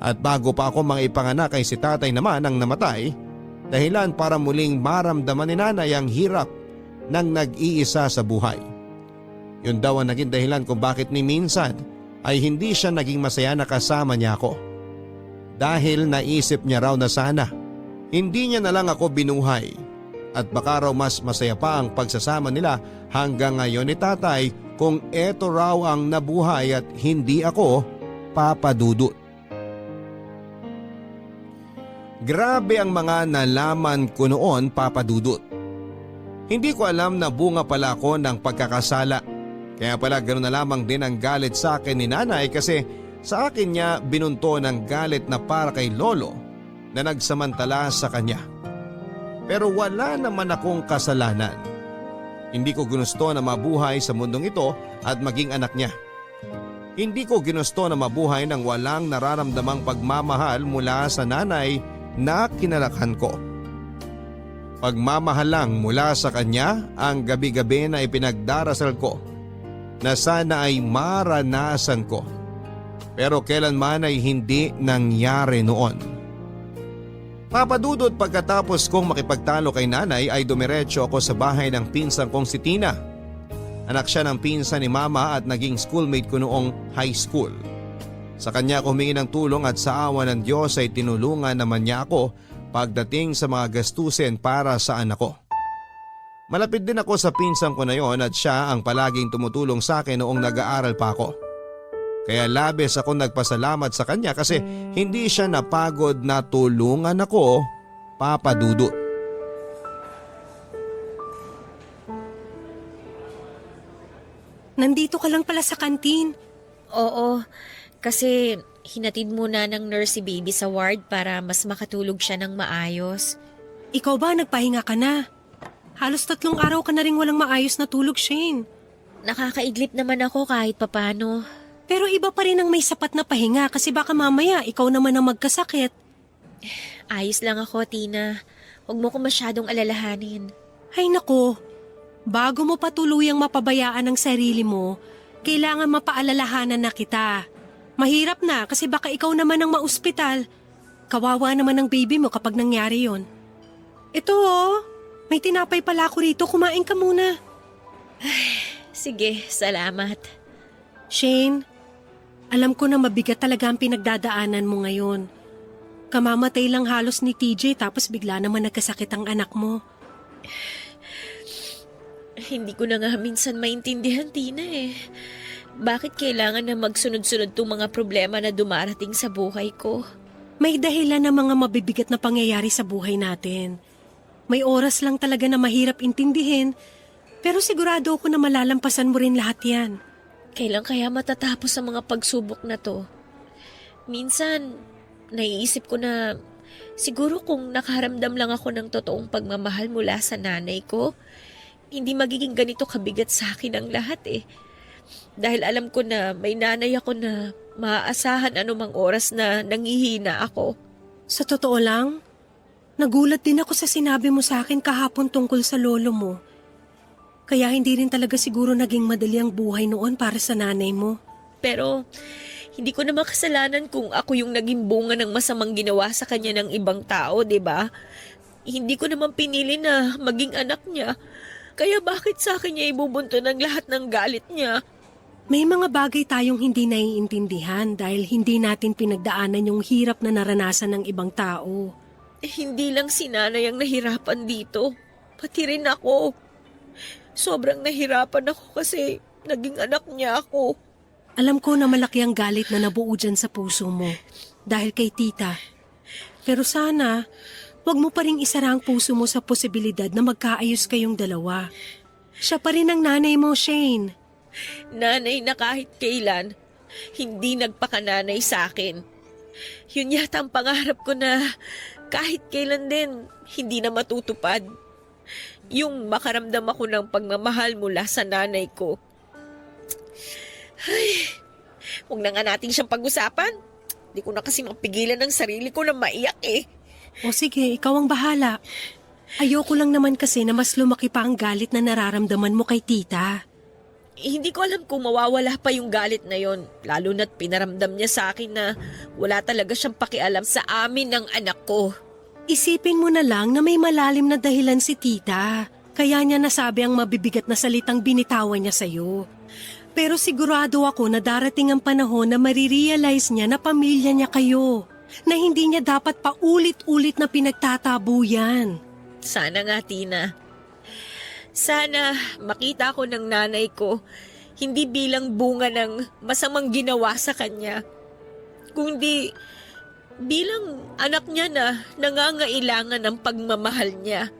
S1: At bago pa ako maipanganak ay si tatay naman ang namatay, dahilan para muling maramdaman ni nanay ang hirap ng nag-iisa sa buhay. Yun daw ang naging dahilan kung bakit ni minsan ay hindi siya naging masaya na kasama niya ako. Dahil naisip niya raw na sana hindi niya na lang ako binuhay at baka raw mas masaya pa ang pagsasama nila hanggang ngayon ni tatay kung eto raw ang nabuhay at hindi ako papadudot. Grabe ang mga nalaman ko noon, papadudot. Hindi ko alam na bunga pala ako ng pagkakasala. Kaya pala ganoon na lamang din ang galit sa akin ni nanay, kasi sa akin niya binunto ng galit na para kay lolo na nagsamantala sa kanya. Pero wala naman akong kasalanan. Hindi ko ginusto na mabuhay sa mundong ito at maging anak niya. Hindi ko ginusto na mabuhay nang walang nararamdamang pagmamahal mula sa nanay na kinalakhan ko. Pagmamahal lang mula sa kanya ang gabi-gabi na ipinagdarasal ko na sana ay maranasan ko. Pero kailanman ay hindi nangyari noon. Papadudot, pagkatapos kong makipagtalo kay nanay ay dumiretso ako sa bahay ng pinsan kong si Tina. Anak siya ng pinsan ni mama at naging schoolmate ko noong high school. Sa kanya ako humingi ng tulong at sa awa ng Diyos ay tinulungan naman niya ako pagdating sa mga gastusin para sa anak ko. Malapit din ako sa pinsan ko na yon at siya ang palaging tumutulong sa akin noong nag-aaral pa ako. Kaya labis ako nagpasalamat sa kanya kasi hindi siya napagod na tulungan ako, papadudot.
S5: Nandito ka lang pala sa kantin.
S2: Oo, kasi hinatid muna ng nurse si baby sa ward para mas makatulog siya ng maayos.
S5: Ikaw ba nagpahinga ka na? Halos 3 araw ka na rin walang maayos na tulog, Shane.
S2: Nakakaidlip naman ako kahit papano.
S5: Pero iba pa rin ang may sapat na pahinga kasi baka mamaya ikaw naman ang magkasakit.
S2: Ayos lang ako, Tina. Huwag mo ko masyadong alalahanin.
S5: Ay nako, bago mo pa tuluyang mapabayaan ang sarili mo, kailangan mapaalalahanan na kita. Mahirap na kasi baka ikaw naman ang maospital. Kawawa naman ang baby mo kapag nangyari yon. Ito may tinapay pala ako rito, kumain ka muna.
S2: Sige, salamat.
S5: Shane, alam ko na mabigat talaga ang pinagdadaanan mo ngayon. Kamamatay lang halos ni TJ tapos bigla naman nagkasakit ang anak mo.
S2: Hindi ko na nga minsan maintindihan, Tina eh. Bakit kailangan na magsunod-sunod tong mga problema na dumarating sa buhay ko?
S5: May dahilan na mga mabibigat na pangyayari sa buhay natin. May oras lang talaga na mahirap intindihin, pero sigurado ako na malalampasan mo rin lahat yan.
S2: Kailan kaya matatapos ang mga pagsubok na to? Minsan, naiisip ko na siguro kung nakaramdam lang ako ng totoong pagmamahal mula sa nanay ko, hindi magiging ganito kabigat sa akin ang lahat eh. Dahil alam ko na may nanay ako na maaasahan anumang oras na nangihina ako.
S5: Sa totoo lang, nagulat din ako sa sinabi mo sa akin kahapon tungkol sa lolo mo. Kaya hindi rin talaga siguro naging madali ang buhay noon para sa nanay mo.
S2: Pero hindi ko naman kasalanan kung ako yung naging bunga ng masamang ginawa sa kanya ng ibang tao, 'di ba? Hindi ko naman pinili na maging anak niya. Kaya bakit sa akin niya ibubunto ng lahat ng galit niya?
S5: May mga bagay tayong hindi naiintindihan dahil hindi natin pinagdaanan yung hirap na naranasan ng ibang tao.
S2: Hindi lang si nanay ang nahirapan dito. Pati rin ako. Sobrang nahirapan ako kasi naging anak niya ako.
S5: Alam ko na malaki ang galit na nabuo dyan sa puso mo dahil kay tita. Pero sana, wag mo pa ring isara ang puso mo sa posibilidad na magkaayos kayong dalawa. Siya pa rin ang nanay mo, Shane.
S2: Nanay na kahit kailan, hindi nagpakananay sa akin. Yun yata ang pangarap ko na kahit kailan din, hindi na matutupad. Yung makaramdam ako ng pagmamahal mula sa nanay ko. Ay, huwag na nga natin siyang pag-usapan. Hindi ko na kasi mapigilan ng sarili ko na maiyak eh.
S5: O sige, ikaw ang bahala. Ayoko lang naman kasi na mas lumaki pa ang galit na nararamdaman mo kay tita.
S2: Hindi ko alam kung mawawala pa yung galit na yon, lalo na't pinaramdam niya sa akin na wala talaga siyang pakialam sa amin ng anak ko.
S5: Isipin mo na lang na may malalim na dahilan si tita. Kaya niya nasabi ang mabibigat na salitang binitawan niya sa'yo. Pero sigurado ako na darating ang panahon na marirealize niya na pamilya niya kayo. Na hindi niya dapat paulit-ulit na pinagtatabu yan.
S2: Sana nga, Tina. Sana makita ko ng nanay ko, hindi bilang bunga ng masamang ginawa sa kanya, kundi bilang anak niya na nangangailangan ng pagmamahal niya.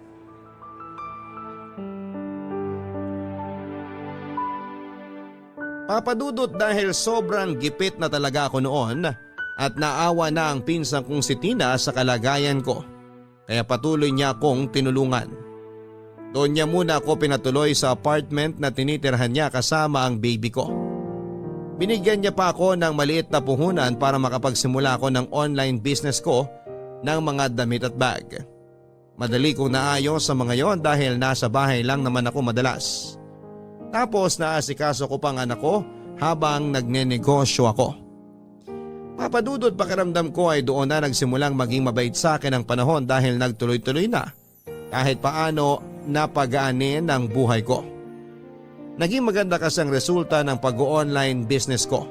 S1: Papadudot dahil sobrang gipit na talaga ako noon at naawa na ang pinsang kong si Tina sa kalagayan ko. Kaya patuloy niya akong tinulungan. Doon niya muna ako pinatuloy sa apartment na tinitirhan niya kasama ang baby ko. Binigyan niya pa ako ng maliit na puhunan para makapagsimula ako ng online business ko ng mga damit at bag. Madali kong naayos sa mga yon dahil nasa bahay lang naman ako madalas. Tapos naasikaso ko pang anak ko habang nagnenegosyo ako. Papadudot pakiramdam ko ay doon na nagsimulang maging mabait sa akin ang panahon dahil nagtuloy-tuloy na. Kahit paano napagaanin ang buhay ko. Naging maganda kasi ang resulta ng pag-online business ko.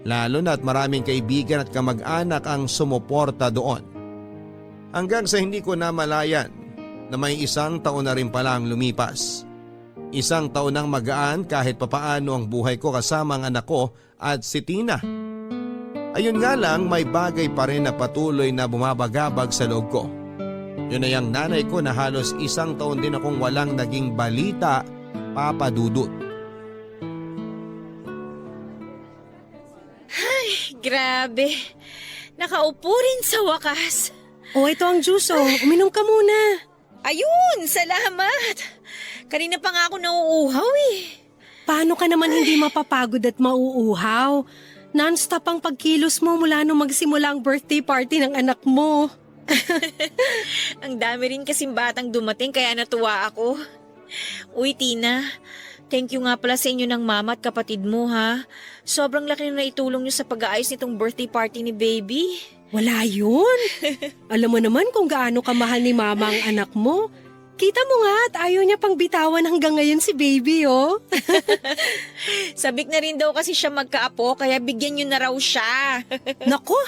S1: Lalo na at maraming kaibigan at kamag-anak ang sumuporta doon. Hanggang sa hindi ko namalayan na may 1 taon na rin pala ang lumipas. 1 taon nang magaan kahit papaano ang buhay ko kasama ang anak ko at si Tina. Ayun nga lang, may bagay pa rin na patuloy na bumabagabag sa loob ko. Yun ay ang nanay ko na halos 1 taon din akong walang naging balita, papadudot.
S2: Ay, grabe. Nakaupo rin sa wakas.
S5: O ito ang juice uminom ka muna.
S2: Ayun, salamat. Kanina pa nga ako nauuhaw eh.
S5: Paano ka naman hindi mapapagod at mauuhaw? Non-stop ang pagkilos mo mula nung magsimula ang birthday party ng anak mo.
S2: Ang dami rin kasing batang dumating kaya natuwa ako. Uy, Tina, thank you nga pala sa inyo ng mama at kapatid mo ha. Sobrang laki na naitulong nyo sa pag-aayos nitong birthday party ni baby.
S5: Wala yun. Alam mo naman kung gaano kamahal ni mama ang anak mo. Kita mo nga at ayaw niya pang bitawan hanggang ngayon si baby, oh.
S2: Sabik na rin daw kasi siya magkaapo kaya bigyan nyo na raw siya.
S5: Nako,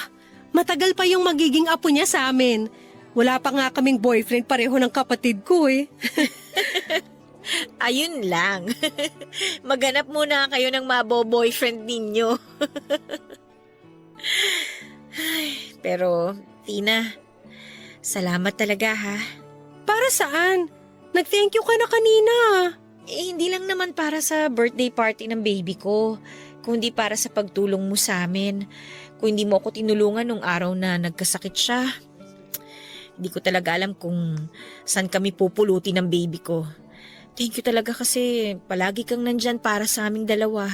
S5: matagal pa yung magiging apo niya sa amin. Wala pa nga kaming boyfriend pareho ng kapatid ko eh.
S2: Ayun lang. Maghanap muna kayo ng mabo-boyfriend ninyo. Ay, pero, Tina, salamat talaga ha.
S5: Para saan? Nag-thank you ka na kanina.
S2: Hindi lang naman para sa birthday party ng baby ko, kundi para sa pagtulong mo sa amin. Kung hindi mo ako tinulungan nung araw na nagkasakit siya, hindi ko talaga alam kung saan kami pupulutin ng baby ko. Thank you talaga kasi palagi kang nandyan para sa aming dalawa.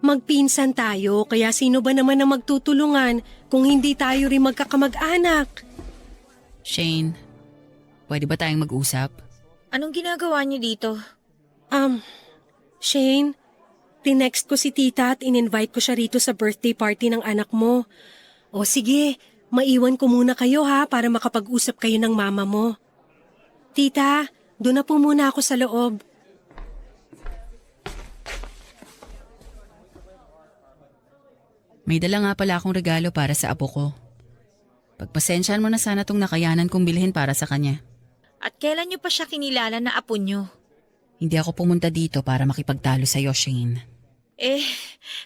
S5: Magpinsan tayo, kaya sino ba naman ang magtutulungan kung hindi tayo rin magkakamag-anak?
S3: Shane, pwede ba tayong mag-usap?
S2: Anong ginagawa niyo dito?
S5: Shane, tinext ko si tita at in-invite ko siya rito sa birthday party ng anak mo. O sige, maiwan ko muna kayo ha para makapag-usap kayo ng mama mo. Tita, doon na po muna ako sa loob.
S3: May dala nga pala akong regalo para sa apo ko. Pagpasensyahan mo na sana tong nakayanan kong bilhin para sa kanya.
S2: At kailan niyo pa siya kinilala na apo niyo?
S3: Hindi ako pumunta dito para makipagtalo sa'yo, Shane.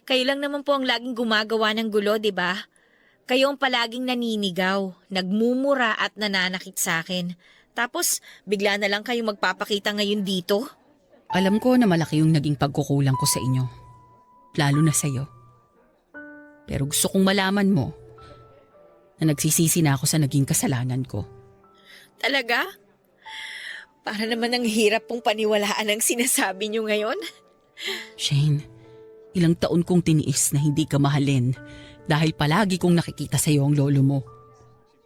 S2: Kayo lang naman po ang laging gumagawa ng gulo, di ba? Kayo ang palaging naninigaw, nagmumura at nananakit sa akin. Tapos, bigla na lang kayo magpapakita ngayon dito?
S3: Alam ko na malaki yung naging pagkukulang ko sa inyo. Lalo na sa'yo. Pero gusto kong malaman mo na nagsisisi na ako sa naging kasalanan ko.
S2: Talaga? Para naman ang hirap pong paniwalaan ang sinasabi niyo ngayon.
S3: Shane, ilang taon kong tiniis na hindi ka mahalin dahil palagi kong nakikita sa iyo ang lolo mo.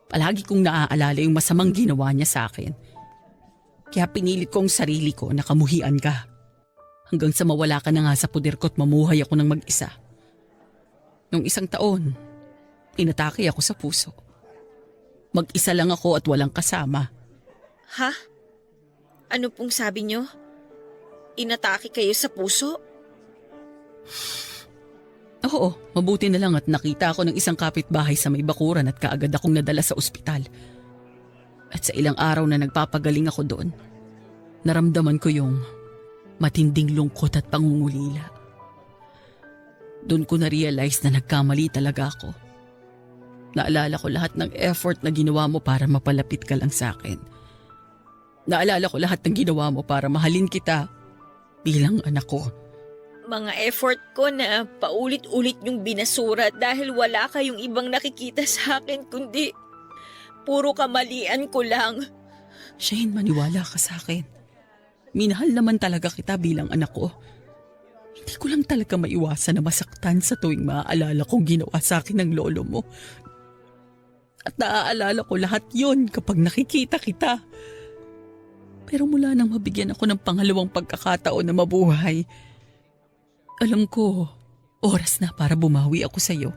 S3: Palagi kong naaalala yung masamang ginawa niya sa akin. Kaya pinilit ko ang sarili ko na kamuhian ka. Hanggang sa mawala ka na nga sa puder ko at mamuhay ako ng mag-isa. Nung isang taon, inatake ako sa puso. Mag-isa lang ako at walang kasama.
S2: Ha? Ano pong sabi niyo? Inatake kayo sa puso?
S3: Oo, mabuti na lang at nakita ako ng isang kapitbahay sa may bakuran at kaagad akong nadala sa ospital. At sa ilang araw na nagpapagaling ako doon, naramdaman ko yung matinding lungkot at pangungulila. Doon ko na-realize na nagkamali talaga ako. Naalala ko lahat ng effort na ginawa mo para mapalapit ka lang sa akin. Naalala ko lahat ng ginawa mo para mahalin kita bilang anak ko.
S2: Mga effort ko na paulit-ulit yung binasura dahil wala kayong ibang nakikita sa akin kundi puro kamalian ko lang.
S3: Shane, maniwala ka sa akin. Minahal naman talaga kita bilang anak ko. Hindi ko lang talaga maiwasan na masaktan sa tuwing maaalala kong ginawa sa akin ng lolo mo. At naaalala ko lahat yon kapag nakikita kita. Pero mula nang mabigyan ako ng pangalawang pagkakataon na mabuhay, alam ko, oras na para bumawi ako sa iyo.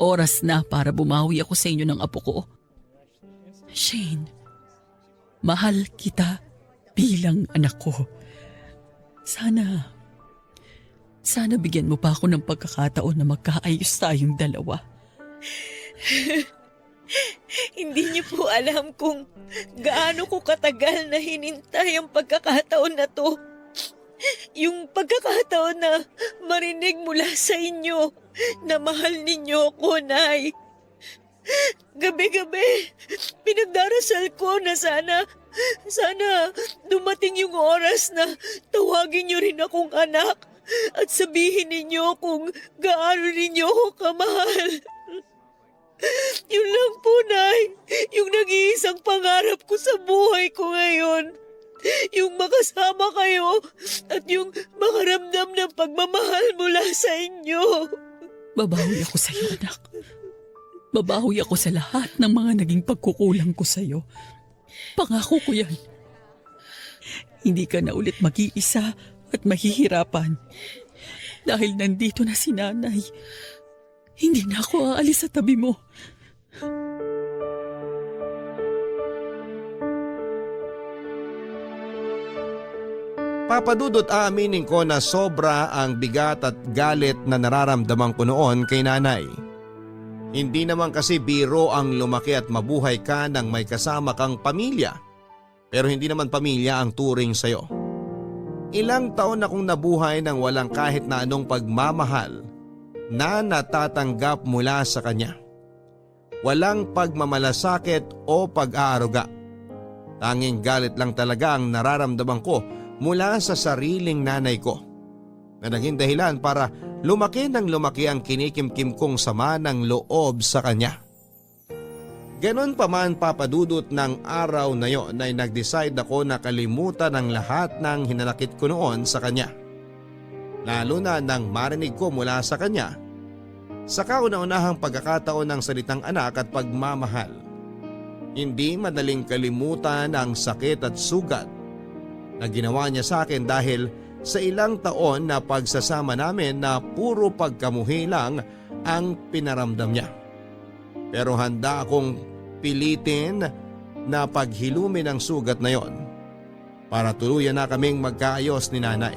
S3: Oras na para bumawi ako sa inyo ng apo ko. Shane, mahal kita bilang anak ko. Sana bigyan mo pa ako ng pagkakataon na magkaayos tayong dalawa.
S2: Hindi niyo po alam kung gaano ko katagal na hinintay ang pagkakataon na to. Yung pagkakataon na marinig mula sa inyo na mahal ninyo ako, Nay. Gabi-gabi, pinagdarasal ko na sana dumating yung oras na tawagin niyo rin akong anak at sabihin ninyo kung gaano ninyo ako kamahal. Yun lang po, Nay. Yung nag-iisang pangarap ko sa buhay ko ngayon. Yung makasama kayo at yung makaramdam ng pagmamahal mula sa inyo.
S3: Babawi ako sa iyo, anak.
S6: Babawi ako sa lahat ng mga naging pagkukulang ko sa'yo. Pangako ko yan. Hindi ka na ulit mag-iisa at mahihirapan. Dahil nandito na si nanay, hindi na ako aalis sa tabi mo.
S1: Papadudot, aaminin ko na sobra ang bigat at galit na nararamdaman ko noon kay nanay. Hindi naman kasi biro ang lumaki at mabuhay ka ng may kasama kang pamilya. Pero hindi naman pamilya ang turing sa'yo. Ilang taon akong nabuhay nang walang kahit na anong pagmamahal na natatanggap mula sa kanya. Walang pagmamalasakit o pag-aaruga. Tanging galit lang talaga ang nararamdaman ko mula sa sariling nanay ko, na naging dahilan para lumaki ng lumaki ang kinikimkim kong sama ng loob sa kanya. Ganon pa man, papadudot, ng araw na yon ay nag-decide ako na kalimutan ang lahat ng hinanakit ko noon sa kanya. Lalo na nang marinig ko mula sa kanya sa kauna-unahang pagkakataon ng salitang anak at pagmamahal. Hindi madaling kalimutan ang sakit at sugat na ginawa niya sa akin dahil sa ilang taon na pagsasama namin na puro pagkamuhi lang ang pinaramdam niya. Pero handa akong pilitin na paghilumin ang sugat na yon para tuluyan na kaming magkaayos ni nanay.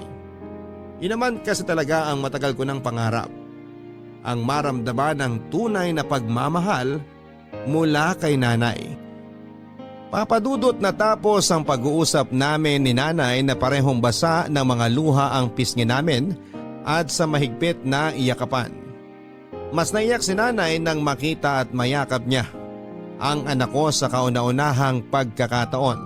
S1: Yun naman kasi talaga ang matagal ko ng pangarap. Ang maramdaman ng tunay na pagmamahal mula kay nanay. Papadudot, natapos ang pag-uusap namin ni nanay na parehong basa ng mga luha ang pisngi namin at sa mahigpit na iyakapan. Mas naiyak si nanay nang makita at mayakap niya ang anak ko sa kauna-unahang pagkakataon.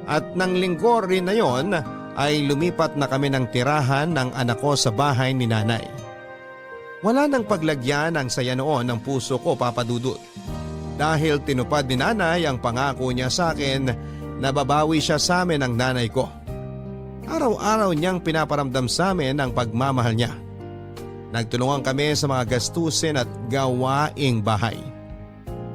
S1: At nang linggo rin na yon ay lumipat na kami ng tirahan ng anak ko sa bahay ni nanay. Wala nang paglagyan ang saya noon ng puso ko, papadudot. Dahil tinupad ni nanay ang pangako niya sa akin na babawi siya sa amin ng nanay ko. Araw-araw niyang pinaparamdam sa amin ang pagmamahal niya. Nagtulungan kami sa mga gastusin at gawaing bahay.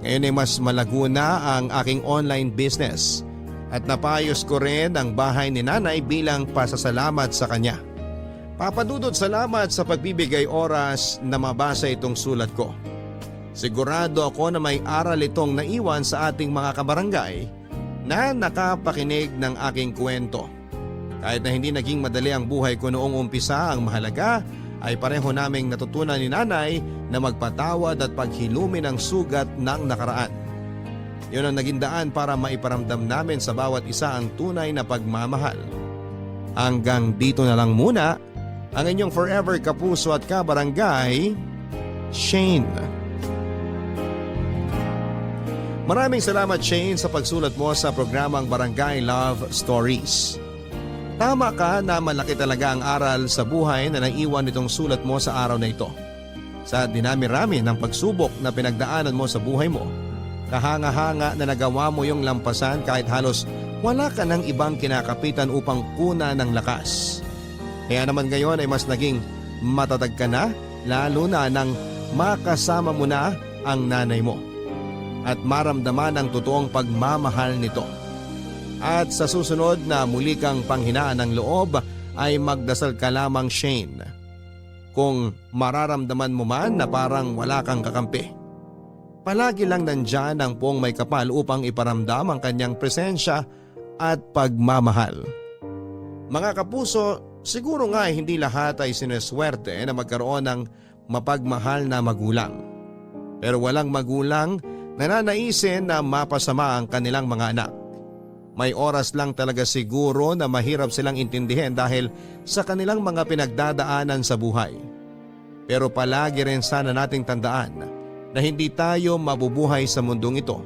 S1: Ngayon ay mas malago na ang aking online business at napayos ko rin ang bahay ni nanay bilang pasasalamat sa kanya. Papadudot, salamat sa pagbibigay oras na mabasa itong sulat ko. Sigurado ako na may aral itong naiwan sa ating mga kabarangay na nakapakinig ng aking kwento. Kahit na hindi naging madali ang buhay ko noong umpisa, ang mahalaga ay pareho naming natutunan ni nanay na magpatawad at paghilumin ang sugat ng nakaraan. Yun ang naging daan para maiparamdam namin sa bawat isa ang tunay na pagmamahal. Hanggang dito na lang muna ang inyong forever kapuso at kabarangay, Shane. Maraming salamat, Shane, sa pagsulat mo sa programang Barangay Love Stories. Tama ka na malaki talaga ang aral sa buhay na naiwan nitong sulat mo sa araw na ito. Sa dinami-rami ng pagsubok na pinagdaanan mo sa buhay mo, kahanga-hanga na nagawa mo yung lampasan kahit halos wala ka ng ibang kinakapitan upang puna ng lakas. Kaya naman ngayon ay mas naging matatag ka na, lalo na nang makasama mo na ang nanay mo at maramdaman ang totoong pagmamahal nito. At sa susunod na muli kang panghinaan ng loob ay magdasal ka lamang, Shane. Kung mararamdaman mo man na parang wala kang kakampi, palagi lang nandyan ang Poong May Kapal upang iparamdam ang kanyang presensya at pagmamahal. Mga kapuso, siguro nga ay hindi lahat ay sineswerte na magkaroon ng mapagmahal na magulang. Pero walang magulang na nanaisin na mapasama ang kanilang mga anak. May oras lang talaga siguro na mahirap silang intindihin dahil sa kanilang mga pinagdadaanan sa buhay. Pero palagi rin sana nating tandaan na hindi tayo mabubuhay sa mundong ito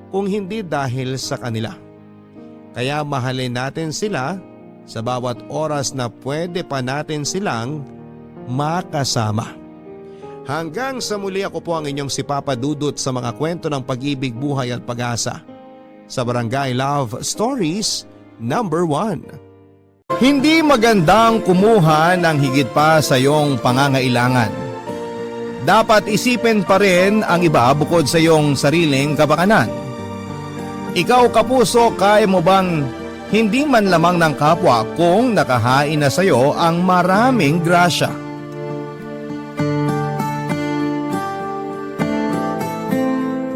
S1: kung hindi dahil sa kanila. Kaya mahalin natin sila sa bawat oras na pwede pa natin silang makasama. Hanggang sa muli, ako po ang inyong si Papa Dudut sa mga kwento ng pag-ibig, buhay at pag-asa sa Barangay Love Stories number 1. Hindi magandang kumuha ng higit pa sa iyong pangangailangan. dapat isipin pa rin ang iba bukod sa iyong sariling kapakanan. Ikaw kapuso, kaya mo bang hindi man lamang ng kapwa kung nakahain na sa iyo ang maraming grasya?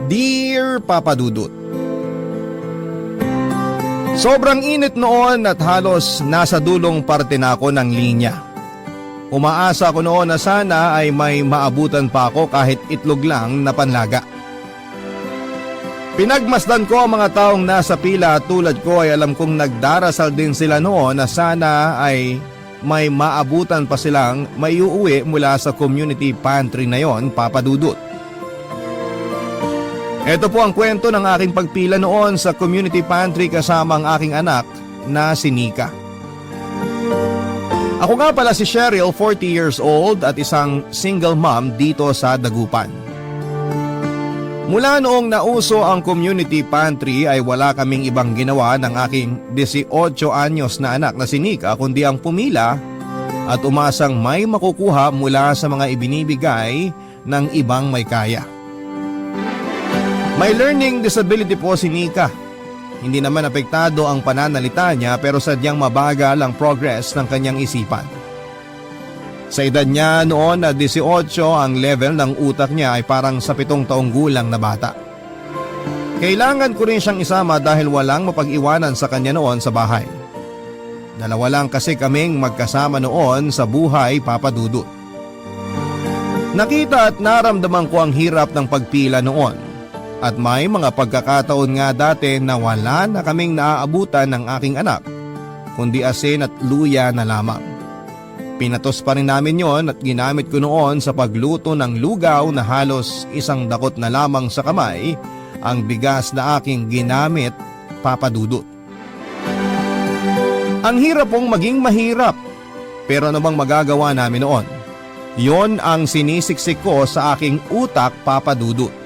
S1: Dear Papa Dudut, sobrang init noon at halos nasa dulong parte na ako ng linya. Umaasa ko noon na sana ay may maabutan pa ako kahit itlog lang na panlaga. Pinagmasdan ko ang mga taong nasa pila tulad ko ay alam kong nagdarasal din sila noon na sana ay may maabutan pa silang maiuwi mula sa community pantry na yon, Papa Dudut. Ito po ang kwento ng aking pagpila noon sa community pantry kasama ang aking anak na si Nika. Ako nga pala si Cheryl, 40 years old at isang single mom dito sa Dagupan. Mula noong nauso ang community pantry ay wala kaming ibang ginawa ng aking 18 anyos na anak na si Nika kundi ang pumila at umasang may makukuha mula sa mga ibinibigay ng ibang may kaya. May learning disability po si Nika. Hindi naman apektado ang pananalita niya pero sadyang mabagal ang progress ng kanyang isipan. Sa edad niya noon na 18, ang level ng utak niya ay parang sa 7 taong gulang na bata. Kailangan ko rin siyang isama dahil walang mapag-iwanan sa kanya noon sa bahay. Dalawa lang kasi kaming magkasama noon sa buhay, Papa Dudut. Nakita at naramdaman ko ang hirap ng pagpila noon. At may mga pagkakataon nga dati na wala na kaming naaabutan ng aking anak, kundi asin at luya na lamang. Pinatos pa rin namin yon at ginamit ko noon sa pagluto ng lugaw na halos 1 dakot na lamang sa kamay ang bigas na aking ginamit, Papa Dudut. Ang hirap pong maging mahirap, pero ano bang magagawa namin noon? Yon ang sinisiksik ko sa aking utak, Papa Dudut.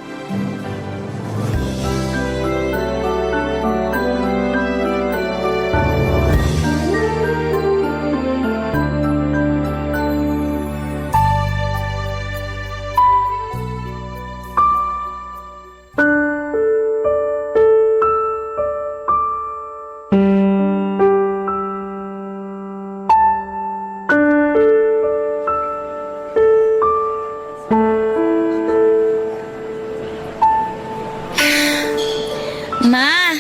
S2: Ma,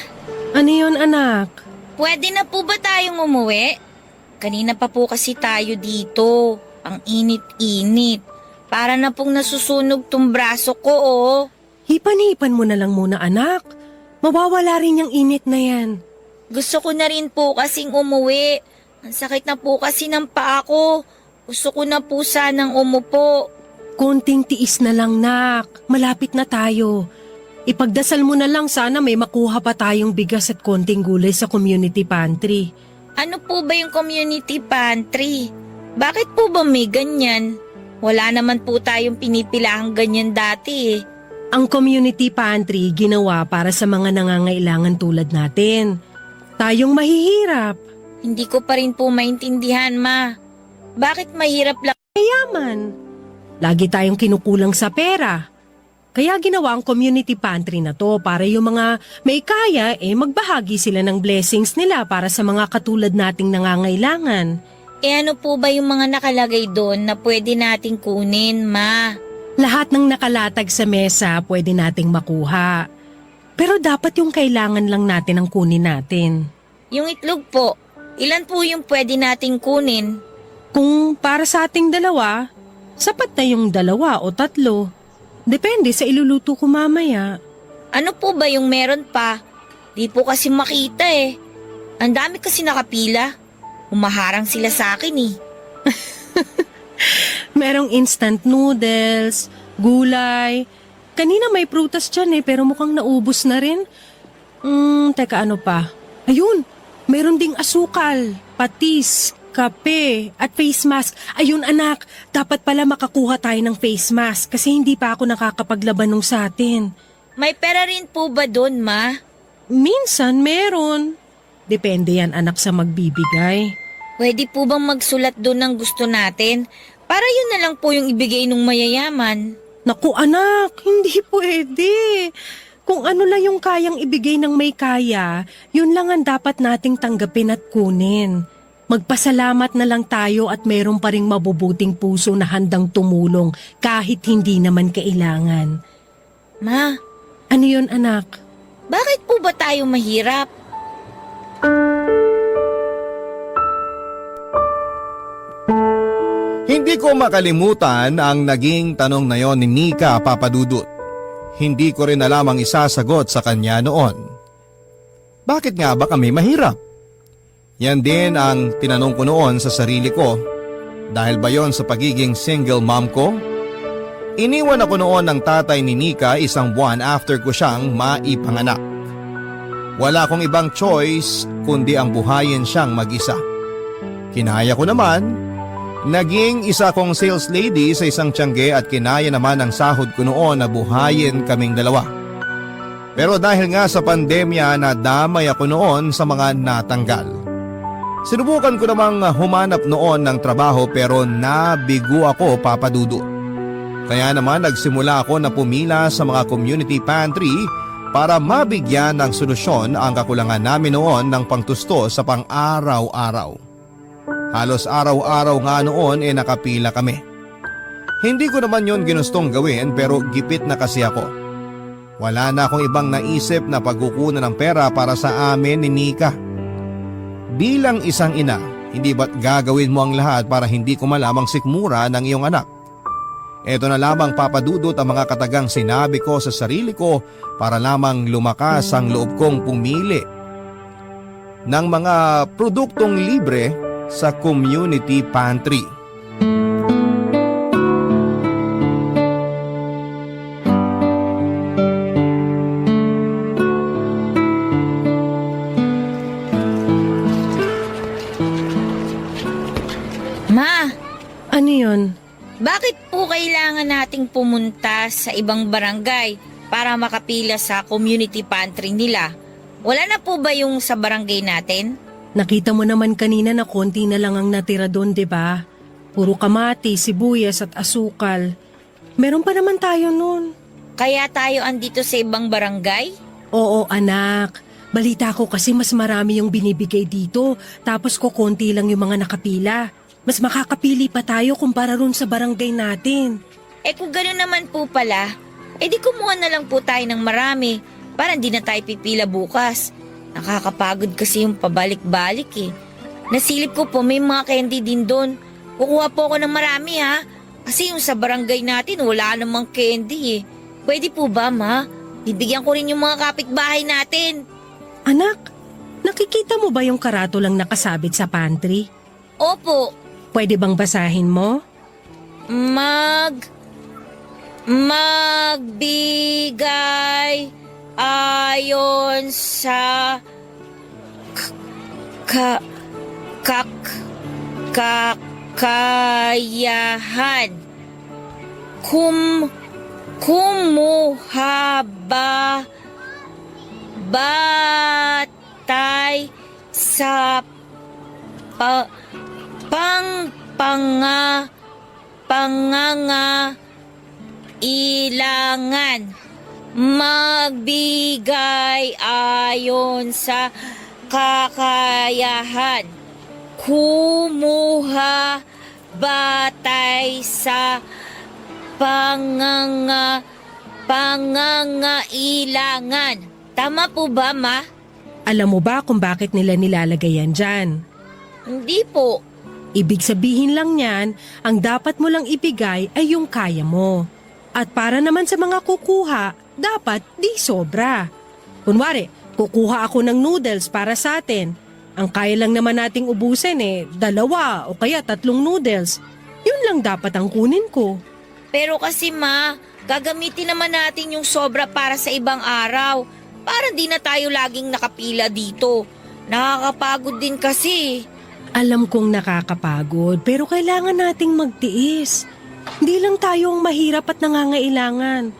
S5: Ano yun, anak?
S2: pwede na po ba tayong umuwi? Kanina pa po kasi tayo dito. Ang init-init. Para na pong nasusunog tong braso ko, oh.
S5: Hipan-hipan mo na lang muna, anak. Mawawala rin yung init na yan.
S2: Gusto ko na rin po kasing umuwi. Ang sakit na po kasi ng paa ko. Gusto ko na po sanang umupo.
S5: Konting tiis na lang, nak. Malapit na tayo. Ipagdasal mo na lang sana may makuha pa tayong bigas at konting gulay sa community pantry.
S2: Ano po ba yung community pantry? Bakit po ba may ganyan? Wala naman po tayong pinipilahang ganyan dati eh.
S5: Ang community pantry ginawa para sa mga nangangailangan tulad natin. Tayong mahihirap,
S2: Hindi ko pa rin po maintindihan, Ma. Bakit mahirap lang?
S5: yaman. Lagi tayong kinukulang sa pera. Kaya ginawa ang community pantry na to para yung mga may kaya magbahagi sila ng blessings nila para sa mga katulad nating nangangailangan.
S2: Ano po ba yung mga nakalagay doon na pwede nating kunin, Ma?
S5: Lahat ng nakalatag sa mesa pwede nating makuha. Pero dapat yung kailangan lang natin ang kunin natin.
S2: Yung itlog po, ilan po yung pwede nating kunin?
S5: Kung para sa ating dalawa, sapat na yung 2 o 3. Depende sa iluluto ko mamaya.
S2: Ano po ba yung meron pa? Di po kasi makita eh. Ang dami kasi nakapila. Humaharang sila sa akin eh.
S5: Merong instant noodles, gulay. Kanina may prutas dyan pero mukhang naubos na rin. Teka ano pa? Ayun, meron ding asukal, patis, kape, at face mask. Ayun anak, dapat pala makakuha tayo ng face mask kasi hindi pa ako nakakapaglaban nung sa atin.
S2: May pera rin po ba doon, Ma?
S5: Minsan meron. Depende yan anak sa magbibigay.
S2: Pwede po bang magsulat doon ng gusto natin? Para yun na lang po yung ibigay nung mayayaman.
S5: Naku anak, hindi pwede. Kung ano lang yung kayang ibigay ng may kaya, yun lang ang dapat nating tanggapin at kunin. Magpasalamat na lang tayo at mayroon pa ring mabubuting puso na handang tumulong kahit hindi naman kailangan.
S2: Ma,
S5: Ano yun anak?
S2: bakit po ba tayo mahirap?
S1: Hindi ko makalimutan ang naging tanong na yon ni Nika, Papa Dudut. Hindi ko rin alam ang isasagot sa kanya noon. Bakit nga ba kami mahirap? Yan din ang tinanong ko noon sa sarili ko. Dahil ba yon sa pagiging single mom ko? Iniwan ako noon ng tatay ni Nika 1 buwan after ko siyang maipanganak. Wala akong ibang choice kundi ang buhayin siyang mag-isa. Kinaya ko naman. Naging isa kong sales lady sa isang tiyangge at kinaya naman ang sahod ko noon na buhayin kaming dalawa. Pero dahil nga sa pandemya nadamay ako noon sa mga natanggal. Sinubukan ko namang humanap noon ng trabaho pero nabigo ako, Papa Dudut. Kaya naman nagsimula ako na pumila sa mga community pantry para mabigyan ng solusyon ang kakulangan namin noon ng pangtusto sa pang-araw-araw. Halos araw-araw nga noon nakapila kami. Hindi ko naman yon ginustong gawin pero gipit na kasi ako. Wala na akong ibang naisip na pagkukunan ng pera para sa amin ni Nika. Bilang isang ina, hindi ba't gagawin mo ang lahat para hindi ko malamang sikmura ng iyong anak? Ito na lamang, Papa Dudut, ang mga katagang sinabi ko sa sarili ko para lamang lumakas ang loob kong pumili ng mga produktong libre sa community pantry.
S2: Ma,
S5: Ano yun?
S2: bakit po kailangan nating pumunta sa ibang barangay para makapila sa community pantry nila? Wala na po ba yung sa barangay natin?
S5: Nakita mo naman kanina na konti na lang ang natira doon, di ba? Puro kamati, sibuyas at asukal. Meron pa naman tayo noon.
S2: Kaya tayo andito sa ibang barangay?
S5: Oo anak, balita ko kasi mas marami yung binibigay dito tapos kukonti lang yung mga nakapila. Mas makakapili pa tayo kumpara ron sa barangay natin.
S2: Kung gano'n naman po pala, di kumuha na lang po tayo ng marami para hindi na tayo pipila bukas. Nakakapagod kasi yung pabalik-balik Nasilip ko po may mga candy din doon. Kukuha po ako ng marami ha. Kasi yung sa barangay natin wala namang candy Pwede po ba ma? Bibigyan ko rin yung mga kapitbahay natin.
S5: Anak, nakikita mo ba yung karatolang nakasabit sa pantry?
S2: Opo,
S5: Pwede bang basahin mo?
S2: magbigay ayon sa kakayahan. Kumuha ba batay sa pangangailangan. Magbigay ayon sa kakayahan. Kumuha batay sa pangangailangan. Tama po ba, Ma?
S5: Alam mo ba kung bakit nila nilalagay yan dyan?
S2: Hindi po.
S5: Ibig sabihin lang niyan, ang dapat mo lang ibigay ay yung kaya mo. At para naman sa mga kukuha, dapat di sobra. Kunwari, kukuha ako ng noodles para sa atin. Ang kaya lang naman nating ubusin 2 o kaya 3 noodles. Yun lang dapat ang kunin ko.
S2: Pero kasi Ma, gagamitin naman natin yung sobra para sa ibang araw. Para di na tayo laging nakapila dito. Nakakapagod din kasi.
S5: Alam kong nakakapagod pero kailangan nating magtiis. Hindi lang tayo ang mahirap at nangangailangan.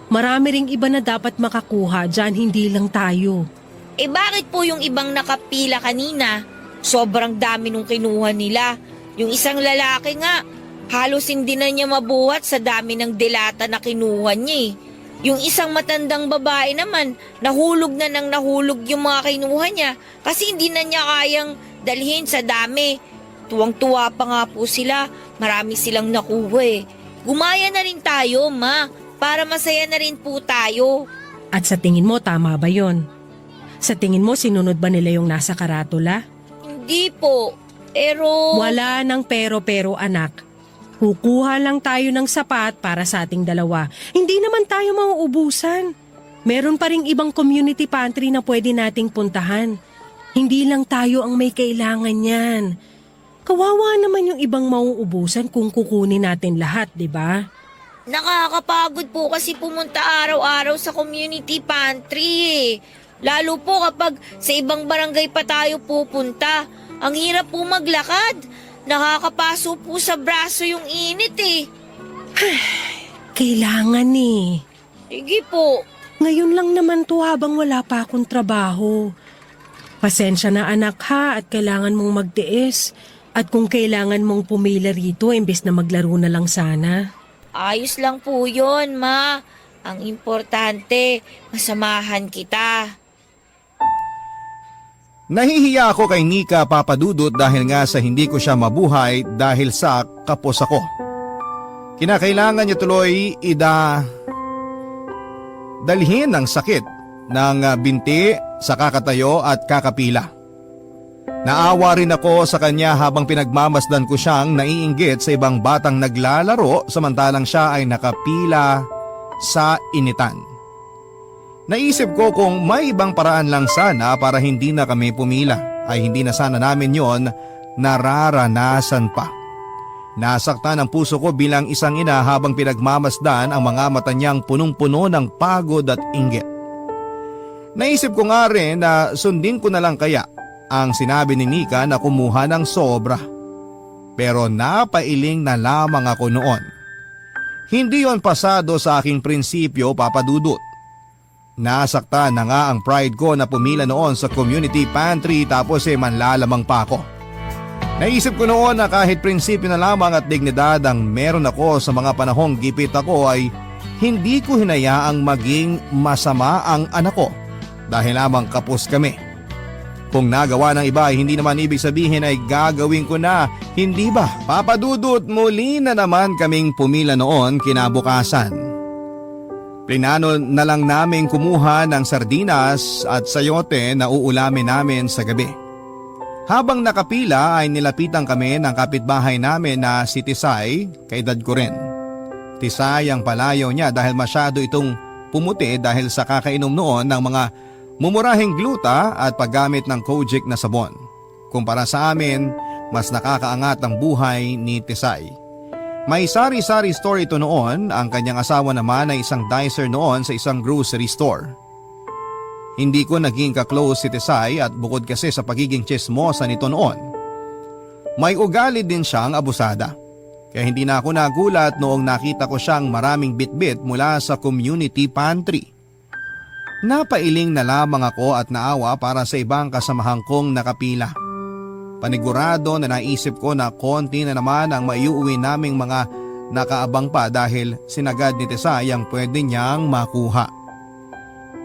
S5: Marami ring iba na dapat makakuha dyan, hindi lang tayo.
S2: Bakit po yung ibang nakapila kanina? Sobrang dami nung kinuha nila. Yung isang lalaki nga, Halos hindi na niya mabuhat sa dami ng delata na kinuha niya eh. Yung isang matandang babae naman, nahulog na nang nahulog yung mga kinuha niya kasi hindi na niya kayang dalhin sa dami. Tuwang-tuwa pa nga po sila, marami silang nakuha eh. Gumaya na rin tayo, ma, para masaya na rin po tayo.
S5: At sa tingin mo, tama ba yon? Sa tingin mo, sinunod ba nila yung nasa karatula?
S2: Hindi po, pero...
S5: Wala nang pero-pero anak. Kukuha lang tayo ng sapat para sa ating dalawa. Hindi naman tayo mauubusan. Meron pa ring ibang community pantry na pwede nating puntahan. Hindi lang tayo ang may kailangan yan. Kawawa naman yung ibang mauubusan kung kukunin natin lahat, di ba?
S2: Nakakapagod po kasi pumunta araw-araw sa community pantry eh. Lalo po kapag sa ibang barangay pa tayo pupunta. Ang hirap po maglakad. Nakakapaso po sa braso yung init eh.
S5: Kailangan eh.
S2: Sige po.
S5: Ngayon lang naman to habang wala pa akong trabaho. Pasensya na anak ha at kailangan mong magtiis. At kung kailangan mong pumila rito imbes na maglaro na lang sana.
S2: Ayos lang po yun, ma. Ang importante, masamahan kita.
S1: Nahihiya ako kay Nika Papadudot dahil nga sa hindi ko siya mabuhay dahil sa kapos ako. Kinakailangan niya tuloy dalhin ang sakit ng binti sa kakatayo at kakapila. Naawa rin ako sa kanya habang pinagmamasdan ko siyang naiinggit sa ibang batang naglalaro samantalang siya ay nakapila sa initan. Naisip ko kung may ibang paraan lang sana para hindi na kami pumila ay hindi na sana namin yon nararanasan pa. Nasaktan ang puso ko bilang isang ina habang pinagmamasdan ang mga mata niyang punong-puno ng pagod at inggit. Naisip ko nga rin na sundin ko na lang kaya ang sinabi ni Nika na kumuha ng sobra. Pero napailing na lamang ako noon. Hindi yon pasado sa aking prinsipyo, Papadudot. Nasaktan na nga ang pride ko na pumila noon sa community pantry tapos manlalamang pa ako. Naisip ko noon na kahit prinsipyo na lamang at dignidad ang meron ako sa mga panahong gipit ako ay hindi ko hinayaang maging masama ang anak ko dahil lamang kapos kami. Kung nagawa ng iba ay hindi naman ibig sabihin ay gagawin ko na, hindi ba? Papadudot, muli na naman kaming pumila noon kinabukasan. Plinano na lang namin kumuha ng sardinas at sayote na uulamin namin sa gabi. Habang nakapila ay nilapitan kami ng kapitbahay namin na si Tisay, kaedad ko rin. Tisay ang palayaw niya dahil masyado itong pumuti dahil sa kakainom noon ng mga mumurahing gluta at paggamit ng Kojic na sabon. Kumpara sa amin, mas nakakaangat ang buhay ni Tisay. May sari-sari store ito noon, ang kanyang asawa naman ay isang dicer noon sa isang grocery store. Hindi ko naging ka-close si Tisay at bukod kasi sa pagiging chismosa nito noon, may ugali din siyang abusada. Kaya hindi na ako nagulat noong nakita ko siyang maraming bitbit mula sa community pantry. Napailing na lamang ako at naawa para sa ibang kasamahang kong nakapila. Panigurado na naisip ko na konti na naman ang maiuwi naming mga nakaabang pa dahil sinagad ni Tisay ang pwede niyang makuha.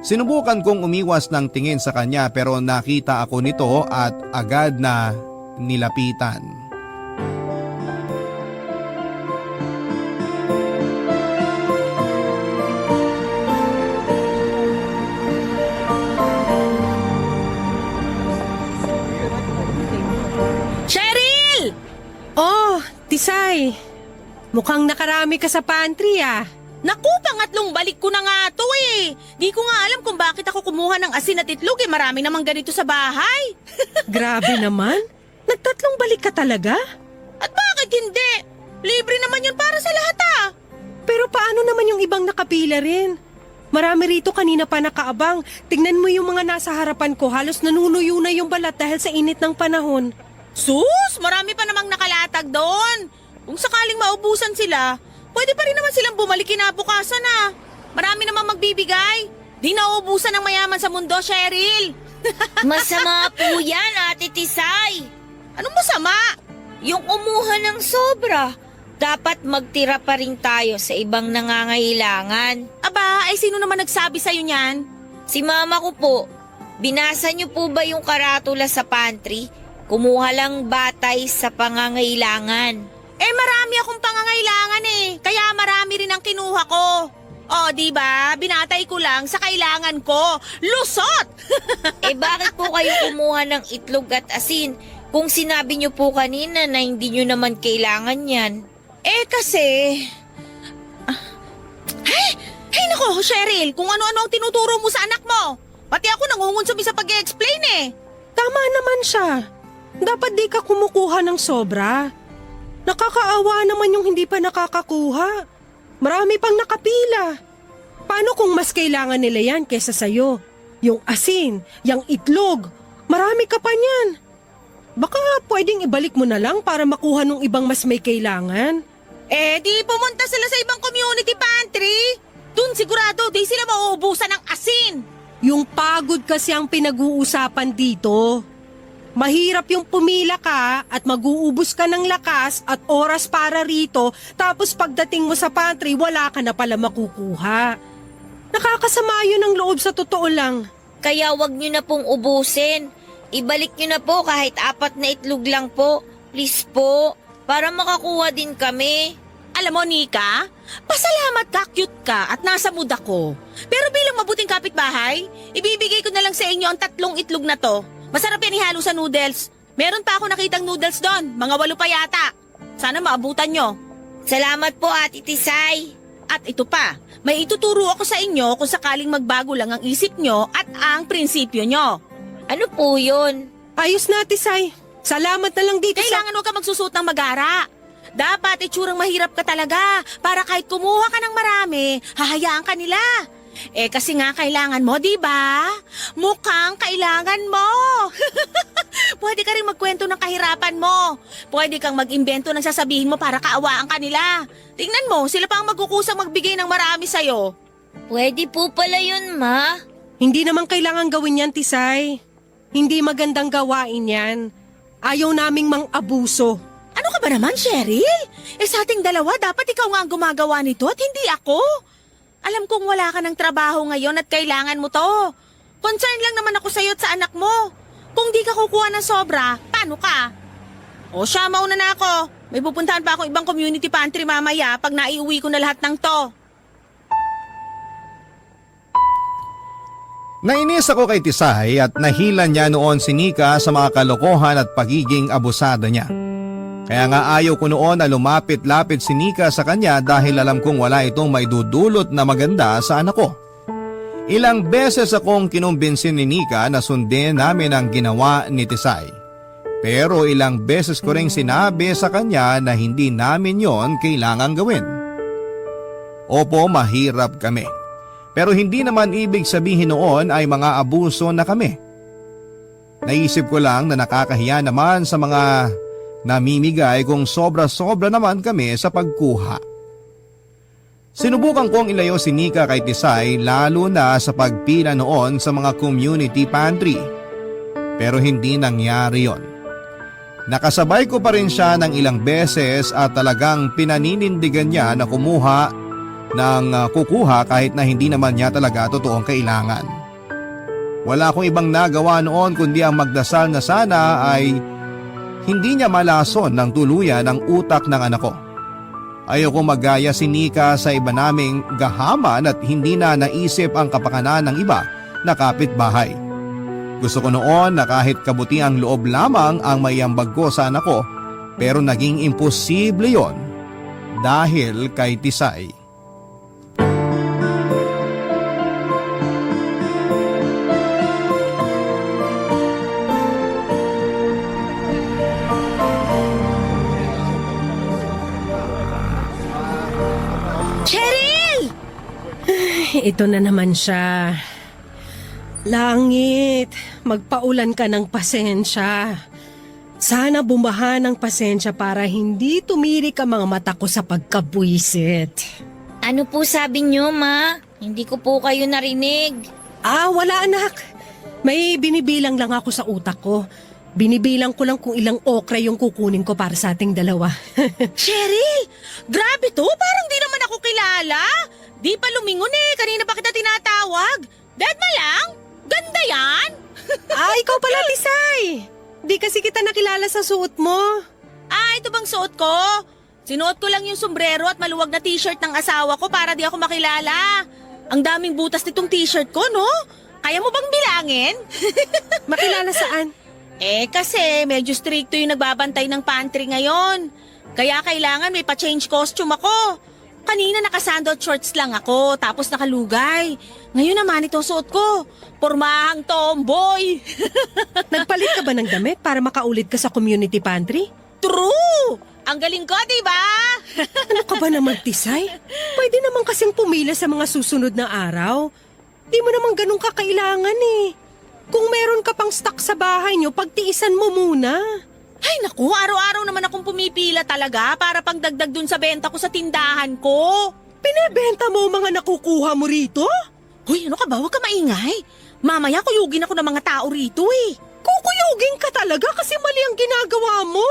S1: Sinubukan kong umiwas ng tingin sa kanya pero nakita ako nito at agad na nilapitan.
S3: Cheryl!
S5: Oh, Tisay. Mukhang nakarami ka sa pantry ah.
S3: Naku, pangatlong balik ko na nga to eh. Di ko nga alam kung bakit ako kumuha ng asin at itlog eh. Marami namang ganito sa bahay.
S5: Grabe naman. Nagtatlong balik ka talaga?
S3: At bakit hindi? Libre naman yun para sa lahat ah.
S5: Pero paano naman yung ibang nakapila rin? Marami rito kanina pa nakaabang. Tingnan mo yung mga nasa harapan ko. Halos nanunuyo na yung balat dahil sa init ng panahon.
S3: Sus, marami pa namang nakalatag doon. Kung sakaling maubusan sila, pwede pa rin naman silang bumalik kinabukasan ah. Marami namang magbibigay. Di nauubusan ng mayaman sa mundo, Cheryl.
S2: Masama po yan, Ate Tisay.
S3: Anong masama?
S2: Yung umuha ng sobra. dapat magtira pa rin tayo sa ibang nangangailangan.
S3: Aba, ay sino naman nagsabi sa'yo niyan?
S2: Si mama ko po, binasa niyo po ba yung karatula sa pantry? Kumuha lang batay sa pangangailangan.
S3: Eh marami akong pangangailangan eh, kaya marami rin ang kinuha ko. O, di ba? Binatay ko lang sa kailangan ko. Lusot!
S2: Eh bakit po kayo kumuha ng itlog at asin kung sinabi niyo po kanina na hindi niyo naman kailangan yan?
S3: Eh kasi... Ay nako, Cheryl, kung ano-ano ang tinuturo mo sa anak mo. Pati ako nangungunsumi sa pag-i-explain eh.
S5: Tama naman siya. Dapat di ka kumukuha ng sobra. Nakakaawa naman yung hindi pa nakakakuha. Marami pang nakapila. Paano kung mas kailangan nila yan kesa sa'yo? Yung asin, yung itlog, marami ka pa niyan. Baka pwedeng ibalik mo na lang para makuha nung ibang mas may kailangan.
S3: Eh di pumunta sila sa ibang community pantry. Dun sigurado di sila mauubusan ng asin.
S5: Yung pagod kasi ang pinag-uusapan dito. Mahirap yung pumila ka at mag-uubos ka ng lakas at oras para rito, tapos pagdating mo sa pantry wala ka na pala makukuha. Nakakasama yun ang loob sa totoo lang.
S2: Kaya wag niyo na pong ubusin. Ibalik niyo na po kahit 4 na itlog lang po. Please po, para makakuha din kami.
S3: Alam mo, Nika, pasalamat ka, cute ka at nasa mood ako. Pero bilang mabuting kapitbahay, ibibigay ko na lang sa inyo ang 3 itlog na to. Masarap yan ihalo sa noodles. Meron pa ako nakitang noodles doon, mga 8 pa yata. Sana maabutan nyo.
S2: Salamat po, Ate Tisay.
S3: At ito pa, may ituturo ako sa inyo kung sakaling magbago lang ang isip nyo at ang prinsipyo nyo.
S2: Ano po yun?
S5: Ayos na, Tisay. Salamat na lang dito
S3: Kailangan huwag ka magsusuot ng magara. Dapat itsurang mahirap ka talaga para kahit kumuha ka ng marami, hahayaan ka nila. Eh kasi nga kailangan mo, di ba? Mukhang kailangan mo. Pwede ka rin magkwento ng kahirapan mo. Pwede kang mag-imbento ng sasabihin mo para kaawaan ka nila. Tingnan mo, sila pa ang magkukusang magbigay ng marami sa'yo.
S2: Pwede po pala yun, Ma.
S5: Hindi naman kailangan gawin yan, Tisay. Hindi magandang gawain yan. Ayaw naming mang-abuso.
S3: Ano ka ba naman, Cheryl? Eh sa ating dalawa, dapat ikaw nga ang gumagawa nito at hindi ako. Alam kong wala ka ng trabaho ngayon at kailangan mo to. Concern lang naman ako sa'yo at sa anak mo. Kung di ka kukuha ng sobra, paano ka? O siya, mauna na ako. May pupuntahan pa akong ibang community pantry mamaya pag naiuwi ko na lahat ng to.
S1: Nainis ako kay Tisay at nahilan niya noon si Nika sa mga kalokohan at pagiging abusada niya. Kaya nga ayaw ko noon na lumapit-lapit si Nika sa kanya dahil alam kong wala itong maidudulot na maganda sa anak ko. Ilang beses akong kinumbinsin ni Nika na sundin namin ang ginawa ni Tisay. Pero ilang beses ko ring sinabi sa kanya na hindi namin yon kailangang gawin. Opo, mahirap kami. Pero hindi naman ibig sabihin noon ay mga abuso na kami. Naisip ko lang na nakakahiya naman sa mga namimigay kung sobra-sobra naman kami sa pagkuha. Sinubukan kong ilayo si Nika kay Tisay lalo na sa pagpila noon sa mga community pantry. Pero hindi nangyari yon. Nakasabay ko pa rin siya ng ilang beses at talagang pinaninindigan niya na kumuha ng kukuha kahit na hindi naman niya talaga totoong kailangan. Wala akong ibang nagawa noon kundi ang magdasal na sana ay hindi niya malason ng tuluyan ang utak ng anak ko. Ayoko magaya si Nika sa iba naming gahaman at hindi na naisip ang kapakanan ng iba na kapitbahay. Gusto ko noon na kahit kabutiang loob lamang ang maiambag ko sa anak ko, pero naging imposible yon dahil kay Tisay.
S5: Ito na naman siya. Langit, magpaulan ka ng pasensya. Sana bumaha ng pasensya para hindi tumirik ang mga mata ko sa pagkabwisit.
S2: Ano po sabi niyo, Ma? Hindi ko po kayo narinig.
S5: Wala anak. May binibilang lang ako sa utak ko. Binibilang ko lang kung ilang okra yung kukunin ko para sa ating dalawa.
S3: Cheryl, grabe to. Parang di naman ako kilala. Di pa lumingon eh. Kanina pa kita tinatawag. Dead ma lang? Ganda yan.
S5: Ikaw pala, Tisay! Di kasi kita nakilala sa suot mo.
S3: Ito bang suot ko? Sinuot ko lang yung sombrero at maluwag na t-shirt ng asawa ko para di ako makilala. Ang daming butas nitong t-shirt ko, no? Kaya mo bang bilangin?
S5: Makilala saan?
S3: Kasi medyo stricto yung nagbabantay ng pantry ngayon. Kaya kailangan may pa-change costume ako. Kanina nakasandal shorts lang ako, tapos nakalugay. Ngayon naman itong suot ko, pormahang tomboy.
S5: Nagpalit ka ba ng damit para makaulit ka sa community pantry?
S3: True! Ang galing ko, di ba?
S5: Ano ka ba naman, Tisay? Pwede naman kasing pumila sa mga susunod na araw. Di mo naman ganun kakailangan eh. Kung meron ka pang stock sa bahay nyo, pagtiisan mo muna.
S3: Ay naku, araw-araw naman akong pumipila talaga para pangdagdag dun sa benta ko sa tindahan ko.
S5: Pinebenta mo ang mga nakukuha mo rito?
S3: Hoy, ano ka ba? Huwag ka maingay. Mamaya kuyugin ako ng mga tao rito eh.
S5: Kukuyugin ka talaga kasi mali ang ginagawa mo.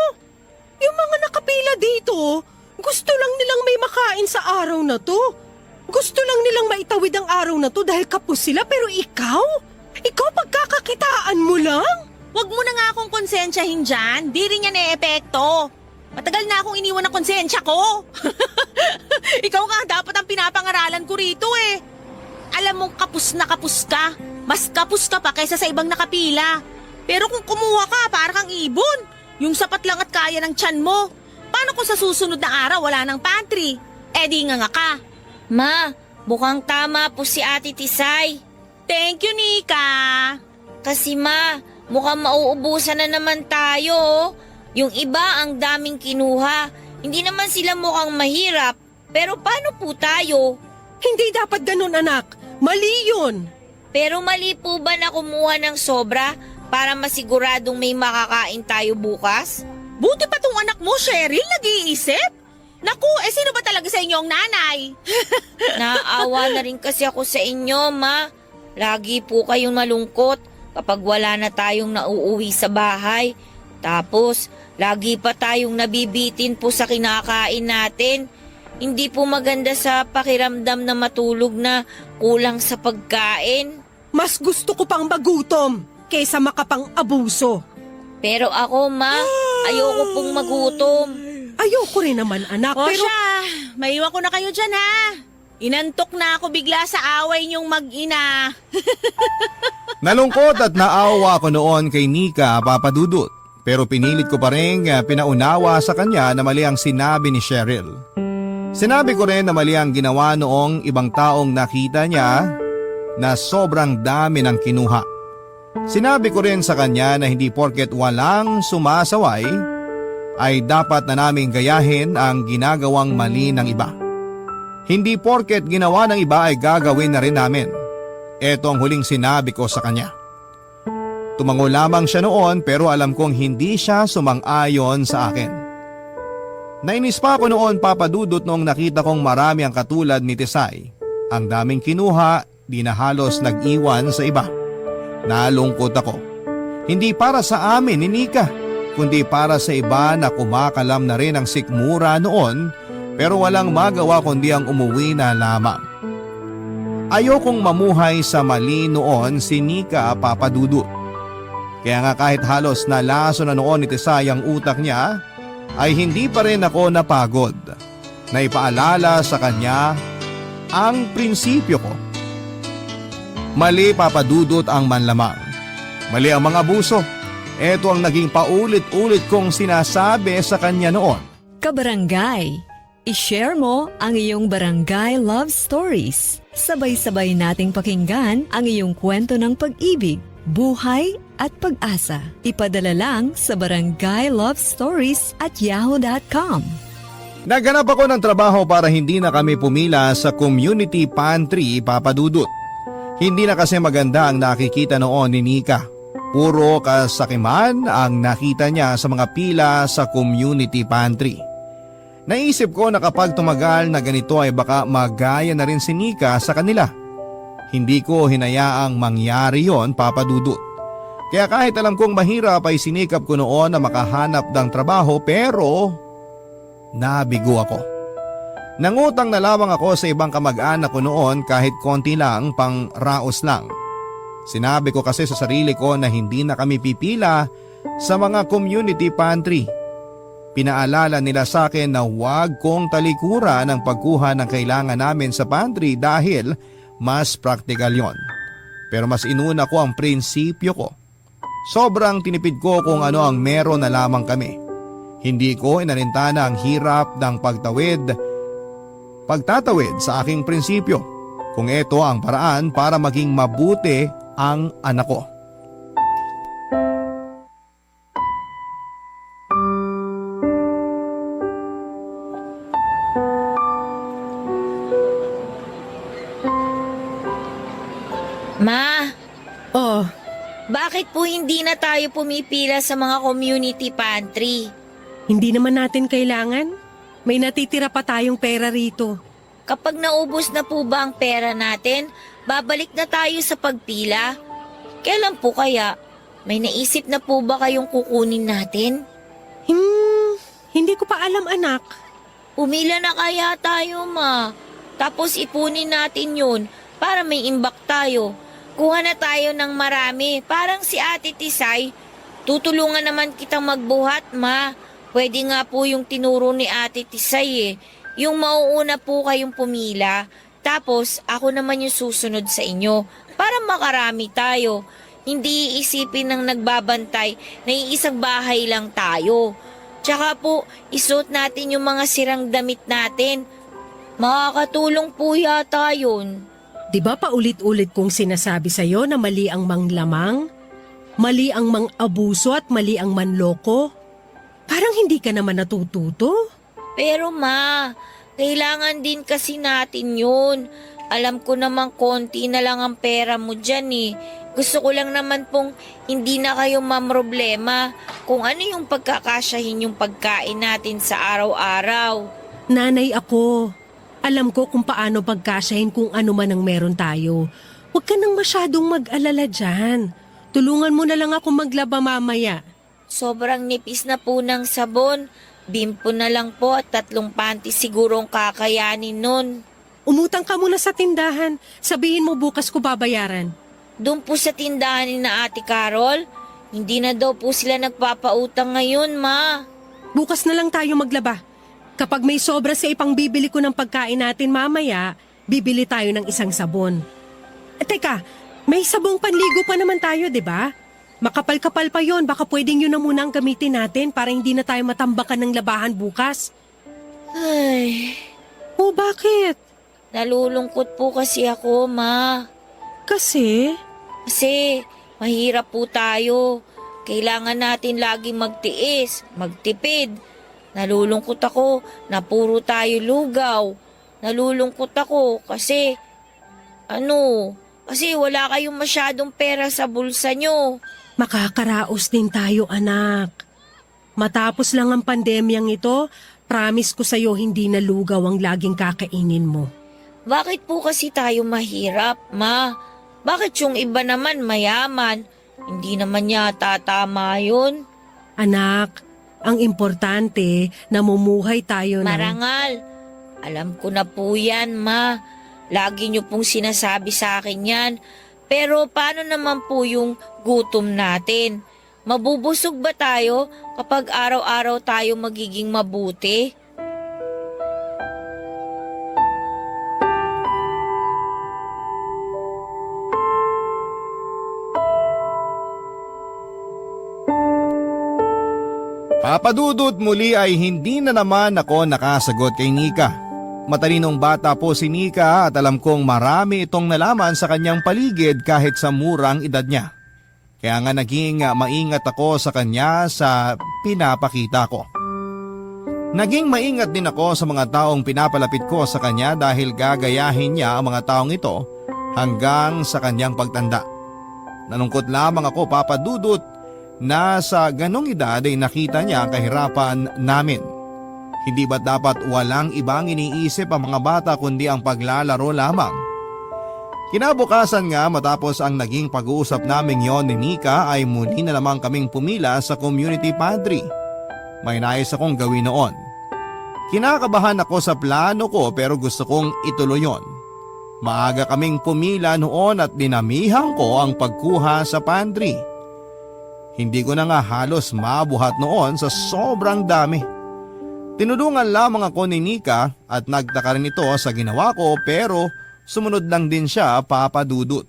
S5: Yung mga nakapila dito, gusto lang nilang may makain sa araw na to. Gusto lang nilang maitawid ang araw na to dahil kapos sila, pero ikaw pagkakakitaan mo lang?
S3: Huwag mo na nga akong konsensyahin dyan. Di rin yan e-epekto. Matagal na akong iniwan ng konsensya ko. Ikaw nga dapat ang pinapangaralan ko rito eh. Alam mong kapus na kapus ka. Mas kapus ka pa kaysa sa ibang nakapila. Pero kung kumuha ka, para kang ibon. Yung sapat lang at kaya ng tiyan mo. Paano kung sa susunod na araw wala ng pantry? Di nga ka.
S2: Ma, mukhang tama po si Ate Tisay.
S3: Thank you, Nika.
S2: Kasi ma, mukhang mauubusan na naman tayo. Yung iba ang daming kinuha. Hindi naman sila mukhang mahirap. Pero paano po tayo?
S5: Hindi dapat ganun, anak. Mali yun.
S2: Pero mali po ba na kumuha ng sobra para masiguradong may makakain tayo bukas?
S3: Buti pa tong anak mo, Cheryl, nag-iisip. Naku, sino ba talaga sa inyo ang nanay?
S2: Naawa na rin kasi ako sa inyo, ma. Lagi po kayong malungkot kapag wala na tayong nauuwi sa bahay. Tapos, lagi pa tayong nabibitin po sa kinakain natin. Hindi po maganda sa pakiramdam na matulog na kulang sa pagkain.
S5: Mas gusto ko pang magutom kaysa makapang-abuso.
S2: Pero ako, ma, ayoko pong magutom.
S5: Ayoko rin naman, anak,
S3: O
S5: pero...
S3: siya, maiwan ko na kayo dyan ha. Inantok na ako bigla sa away niyong mag-ina.
S1: Nalungkot at naawa ako noon kay Nika, Papa Dudut. Pero pinilit ko pa rin pinaunawa sa kanya na mali ang sinabi ni Cheryl. Sinabi ko rin na mali ang ginawa noong ibang taong nakita niya na sobrang dami ng kinuha. Sinabi ko rin sa kanya na hindi porket walang sumasaway ay dapat na naming gayahin ang ginagawang mali ng iba. Hindi porket ginawa ng iba ay gagawin na rin namin. Ito ang huling sinabi ko sa kanya. Tumango lamang siya noon pero alam kong hindi siya sumang-ayon sa akin. Nainis pa ako noon, Papa Dudut, noong nakita kong marami ang katulad ni Tisay. Ang daming kinuha, di na halos nag-iwan sa iba. Nalungkot ako. Hindi para sa amin ni Nika, kundi para sa iba na kumakalam na rin ang sikmura noon pero walang magawa kundi ang umuwi na lamang. Ayokong mamuhay sa mali noon si Nika, Papa Dudut. Kaya nga kahit halos nalaso na noon ni Tisay ang utak niya, ay hindi pa rin ako napagod na ipaalala sa kanya ang prinsipyo ko. Mali, Papa Dudut, ang manlamang. Mali ang mga abuso. Ito ang naging paulit-ulit kong sinasabi sa kanya noon.
S7: Kabarangay, i-share mo ang iyong barangay love stories. Sabay-sabay nating pakinggan ang iyong kwento ng pag-ibig, buhay at pag-asa. Ipadala lang sa barangaylovestories@yahoo.com.
S1: Naghanap ako ng trabaho para hindi na kami pumila sa community pantry, Papa Dudut. Hindi na kasi maganda ang nakikita noon ni Nika. Puro kasakiman ang nakita niya sa mga pila sa community pantry. Naisip ko na kapag tumagal na ganito ay baka magaya na rin si Nika sa kanila. Hindi ko hinayaang mangyari yon, Papa Dudut. Kaya kahit alam kong mahirap ay sinikap ko noon na makahanap ng trabaho pero nabigo ako. Nangutang na lamang ako sa ibang kamag-anak ko noon kahit konti lang pang raos lang. Sinabi ko kasi sa sarili ko na hindi na kami pipila sa mga community pantry. Pinaalala nila sa akin na huwag kong talikuran ang pagkuha ng kailangan namin sa pantry dahil mas praktikal yon. Pero mas inuna ko ang prinsipyo ko. Sobrang tinipid ko kung ano ang meron na lamang kami. Hindi ko inalintana ang hirap ng pagtatawid sa aking prinsipyo. Kung ito ang paraan para maging mabuti ang anak ko.
S2: Ma,
S5: Oh,
S2: bakit po hindi na tayo pumipila sa mga community pantry?
S5: hindi naman natin kailangan. May natitira pa tayong pera rito.
S2: Kapag naubos na po ba ang pera natin, babalik na tayo sa pagpila? Kailan po kaya? May naisip na po ba kayong kukunin natin?
S5: Hindi ko pa alam, anak.
S2: Pumila na kaya tayo, ma. Tapos ipunin natin yun para may imbak tayo. Kuha na tayo ng marami. Parang si Ate Tisay. Tutulungan naman kitang magbuhat, ma. Pwede nga po yung tinuro ni Ate Tisay eh. Yung mauuna po kayong pumila. Tapos ako naman yung susunod sa inyo. Para makarami tayo. Hindi iisipin ng nagbabantay na iisang bahay lang tayo. Tsaka po, isuot natin yung mga sirang damit natin. Makakatulong po yata yun.
S5: Di ba paulit-ulit kong sinasabi sa'yo na mali ang manglamang? Mali ang mang-abuso at mali ang manloko? Parang hindi ka naman natututo.
S2: Pero ma, kailangan din kasi natin yun. Alam ko namang konti na lang ang pera mo dyan eh. Gusto ko lang naman pong hindi na kayo mamroblema kung ano yung pagkakasyahin yung pagkain natin sa araw-araw.
S5: Nanay ako. Alam ko kung paano pagkasyahin kung ano man ang meron tayo. Huwag ka nang masyadong mag-alala dyan. Tulungan mo na lang ako maglaba mamaya.
S2: Sobrang nipis na po ng sabon. Bimpo na lang po at 3 panty siguro ang kakayanin nun.
S5: Umutang ka muna sa tindahan. Sabihin mo bukas ko babayaran.
S2: Doon po sa tindahan ni na Ate Carol, hindi na daw po sila nagpapautang ngayon, ma.
S5: Bukas na lang tayo maglaba. Kapag may sobra sa ipang bibili ko ng pagkain natin mamaya, bibili tayo ng isang sabon. Teka, may sabong panligo pa naman tayo, di ba? Makapal-kapal pa yon, baka pwedeng yun na muna ang gamitin natin para hindi na tayo matambakan ng labahan bukas.
S2: Ay,
S5: O bakit?
S2: nalulungkot po kasi ako, ma.
S5: Kasi
S2: Kasi mahirap po tayo. Kailangan natin laging magtiis, magtipid. Nalulungkot ako na puro tayo lugaw. Nalulungkot ako kasi kasi wala kayong masyadong pera sa bulsa nyo.
S5: makakaraos din tayo, anak. Matapos lang ang pandemyang ito, promise ko sa'yo hindi na lugaw ang laging kakainin mo.
S2: Bakit po kasi tayo mahirap, ma? Bakit yung iba naman mayaman? Hindi naman yata tama yun.
S5: Anak, ang importante, namumuhay tayo ng...
S2: Marangal. Alam ko na po yan, ma. Lagi niyo pong sinasabi sa akin yan. Pero paano naman po yung gutom natin? Mabubusog ba tayo kapag araw-araw tayo magiging mabuti?
S1: Papadudot muli ay hindi na naman ako nakasagot kay Nika. Matalinong bata po si Nika at alam kong marami itong nalaman sa kanyang paligid kahit sa murang edad niya. Kaya nga naging maingat ako sa kanya sa pinapakita ko. Naging maingat din ako sa mga taong pinapalapit ko sa kanya dahil gagayahin niya ang mga taong ito hanggang sa kanyang pagtanda. Nalungkot lamang ako, Papadudot, na sa ganong edad ay nakita niya ang kahirapan namin. Hindi ba dapat walang ibang iniisip ang mga bata kundi ang paglalaro lamang? Kinabukasan nga matapos ang naging pag-uusap naming yon ni Nika ay muli na lamang kaming pumila sa community pantry. May nais akong gawin noon. Kinakabahan ako sa plano ko pero gusto kong ituloy yon. Maaga kaming pumila noon at dinamihan ko ang pagkuha sa pantry. Hindi ko na nga halos mabuhat noon sa sobrang dami. Tinulungan lamang ako ni Nika at nagtaka rin ito sa ginawa ko pero sumunod lang din siya, Papa Dudut.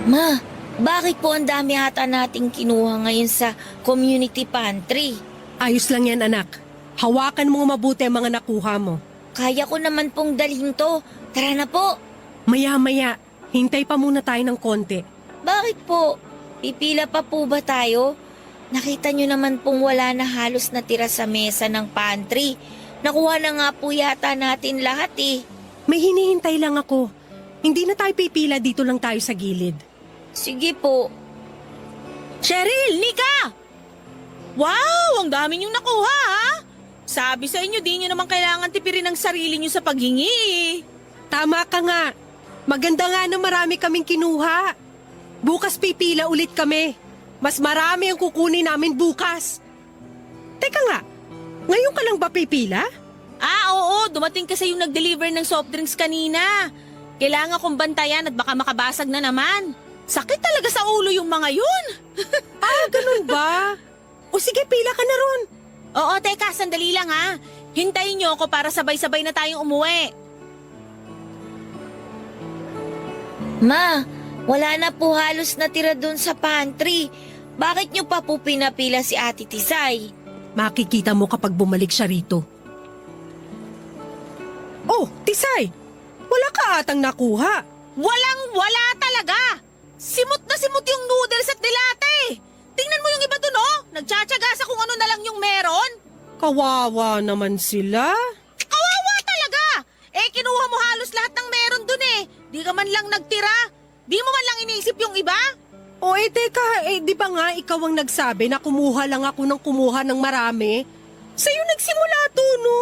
S2: Ma, bakit po ang dami ata nating kinuha ngayon sa community pantry?
S5: Ayos lang yan, anak. Hawakan mo mabuti ang mga nakuha mo.
S2: Kaya ko naman pong dalhin to. Tara na po.
S5: Maya-maya, hintay pa muna tayo ng konti.
S2: Bakit po? Pipila pa po ba tayo? Nakita nyo naman pong wala na halos natira sa mesa ng pantry. Nakuha na nga po yata natin lahat eh.
S5: May hinihintay lang ako. Hindi na tayo pipila, dito lang tayo sa gilid.
S2: Sige po.
S3: Cheryl, Nika! Wow, ang dami niyong nakuha ha? Sabi sa inyo, di nyo naman kailangan tipirin ang sarili nyo sa paghingi eh.
S5: Tama ka nga. Maganda nga na marami kaming kinuha. Bukas pipila ulit kami. Mas marami ang kukunin namin bukas. Teka nga, ngayon ka lang ba pipila?
S3: Ah, oo, dumating kasi yung nag-deliver ng soft drinks kanina. Kailangan kong bantayan at baka makabasag na naman. Sakit talaga sa ulo yung mga yun.
S5: Ganun ba? O sige, pila ka na ron.
S3: Oo, teka, sandali lang ha. Hintayin nyo ako para sabay-sabay na tayong umuwi.
S2: Ma, wala na po halos natira dun sa pantry. Bakit nyo pa po pinapila si Ate Tisay?
S5: Makikita mo kapag bumalik siya rito. Oh, Tisay! Wala ka atang nakuha.
S3: Walang-wala talaga. Simot na simot yung noodles at dilate. Tingnan mo yung iba dun oh. Nagtsatsaga sa kung ano na lang yung meron.
S5: Kawawa naman sila.
S3: Kawawa talaga. Eh, kinuha mo halos lahat ng meron dun eh. Di ka man lang nagtira. Di mo man lang iniisip yung iba.
S5: O teka, di ba nga ikaw ang nagsabi na kumuha lang ako ng kumuha ng marami? Sa'yo nagsimula to, no?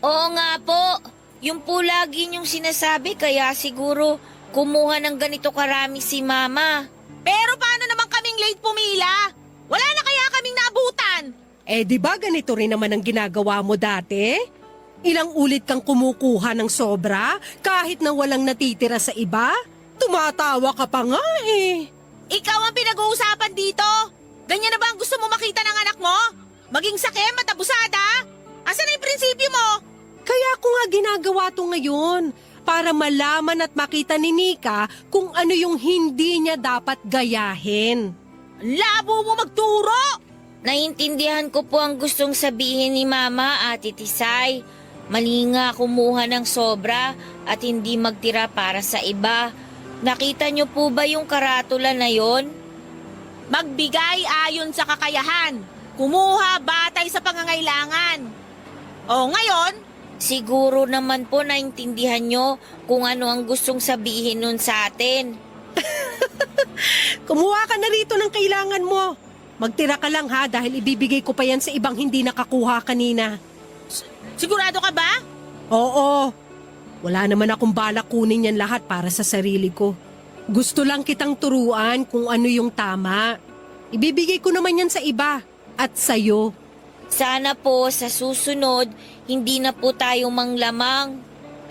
S2: Oo nga po. Yung po lagi niyong sinasabi kaya siguro kumuha ng ganito karami si Mama.
S3: Pero paano naman kaming late pumila? Wala na kaya kaming naabutan.
S5: Di ba ganito rin naman ang ginagawa mo dati? Ilang ulit kang kumukuha ng sobra kahit na walang natitira sa iba? Tumatawa ka pa nga eh.
S3: Ikaw ang pinag-uusapan dito. Ganyan na ba ang gusto mo makita ng anak mo? Maging sakim at abusada? Asan na yung prinsipyo mo?
S5: Kaya ko nga ginagawa to ngayon para malaman at makita ni Nika kung ano yung hindi niya dapat gayahin.
S3: Ang labo mo magturo!
S2: Naintindihan ko po ang gustong sabihin ni Mama, Ate Tisay. Mali nga kumuha ng sobra at hindi magtira para sa iba. Nakita niyo po ba yung karatula na yon?
S3: Magbigay ayon sa kakayahan. Kumuha batay sa pangangailangan. O ngayon,
S2: Siguro naman po naintindihan niyo kung ano ang gustong sabihin nun sa atin.
S5: Kumuha ka na rito ng kailangan mo. Magtira ka lang ha dahil ibibigay ko pa yan sa ibang hindi nakakuha kanina.
S3: sigurado ka ba?
S5: Oo. Wala naman akong balak kunin yan lahat para sa sarili ko. Gusto lang kitang turuan kung ano yung tama. Ibibigay ko naman yan sa iba at sa'yo.
S2: Sana po sa susunod, hindi na po tayo manglamang.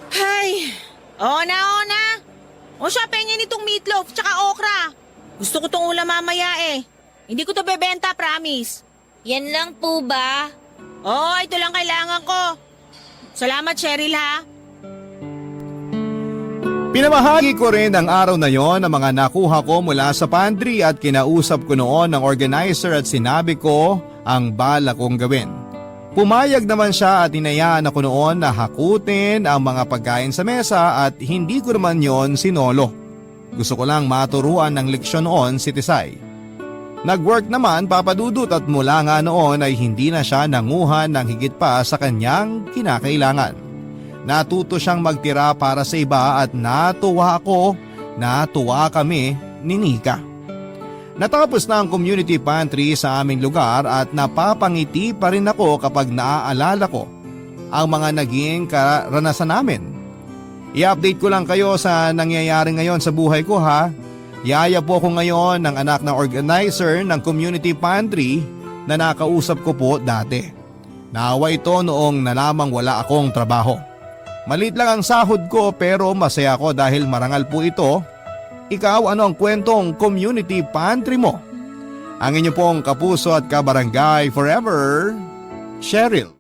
S3: Ay, ona. O siya, pengin itong meatloaf tsaka okra. Gusto ko tong ulam mamaya eh. Hindi ko to bebenta, promise.
S2: Yan lang po ba?
S3: Oh, ito lang kailangan ko. Salamat, Cheryl ha.
S1: Pinamahagi ko rin ang araw na yon ang mga nakuha ko mula sa pantry at kinausap ko noon ng organizer at sinabi ko ang bala kong gawin. Pumayag naman siya at inayaan ako noon na hakutin ang mga pagkain sa mesa at hindi ko naman yon sinolo. Gusto ko lang maturuan ng leksyon noon si Tisay. Nag-work naman Papa Dudut at mula nga noon ay hindi na siya nanguha ng higit pa sa kanyang kinakailangan. Natuto siyang magtira para sa iba at natuwa kami ni Nika. Natapos na ang community pantry sa aming lugar at napapangiti pa rin ako kapag naaalala ko ang mga naging karanasan namin. I-update ko lang kayo sa nangyayari ngayon sa buhay ko ha. Yaya po ko ngayon ng anak na organizer ng community pantry na nakausap ko po dati. Naawa ito noong nalamang wala akong trabaho. Malit lang ang sahod ko pero masaya ko dahil marangal po ito. Ikaw, ano ang kwentong community pantry mo? Ang inyo pong kapuso at kabarangay forever, Cheryl.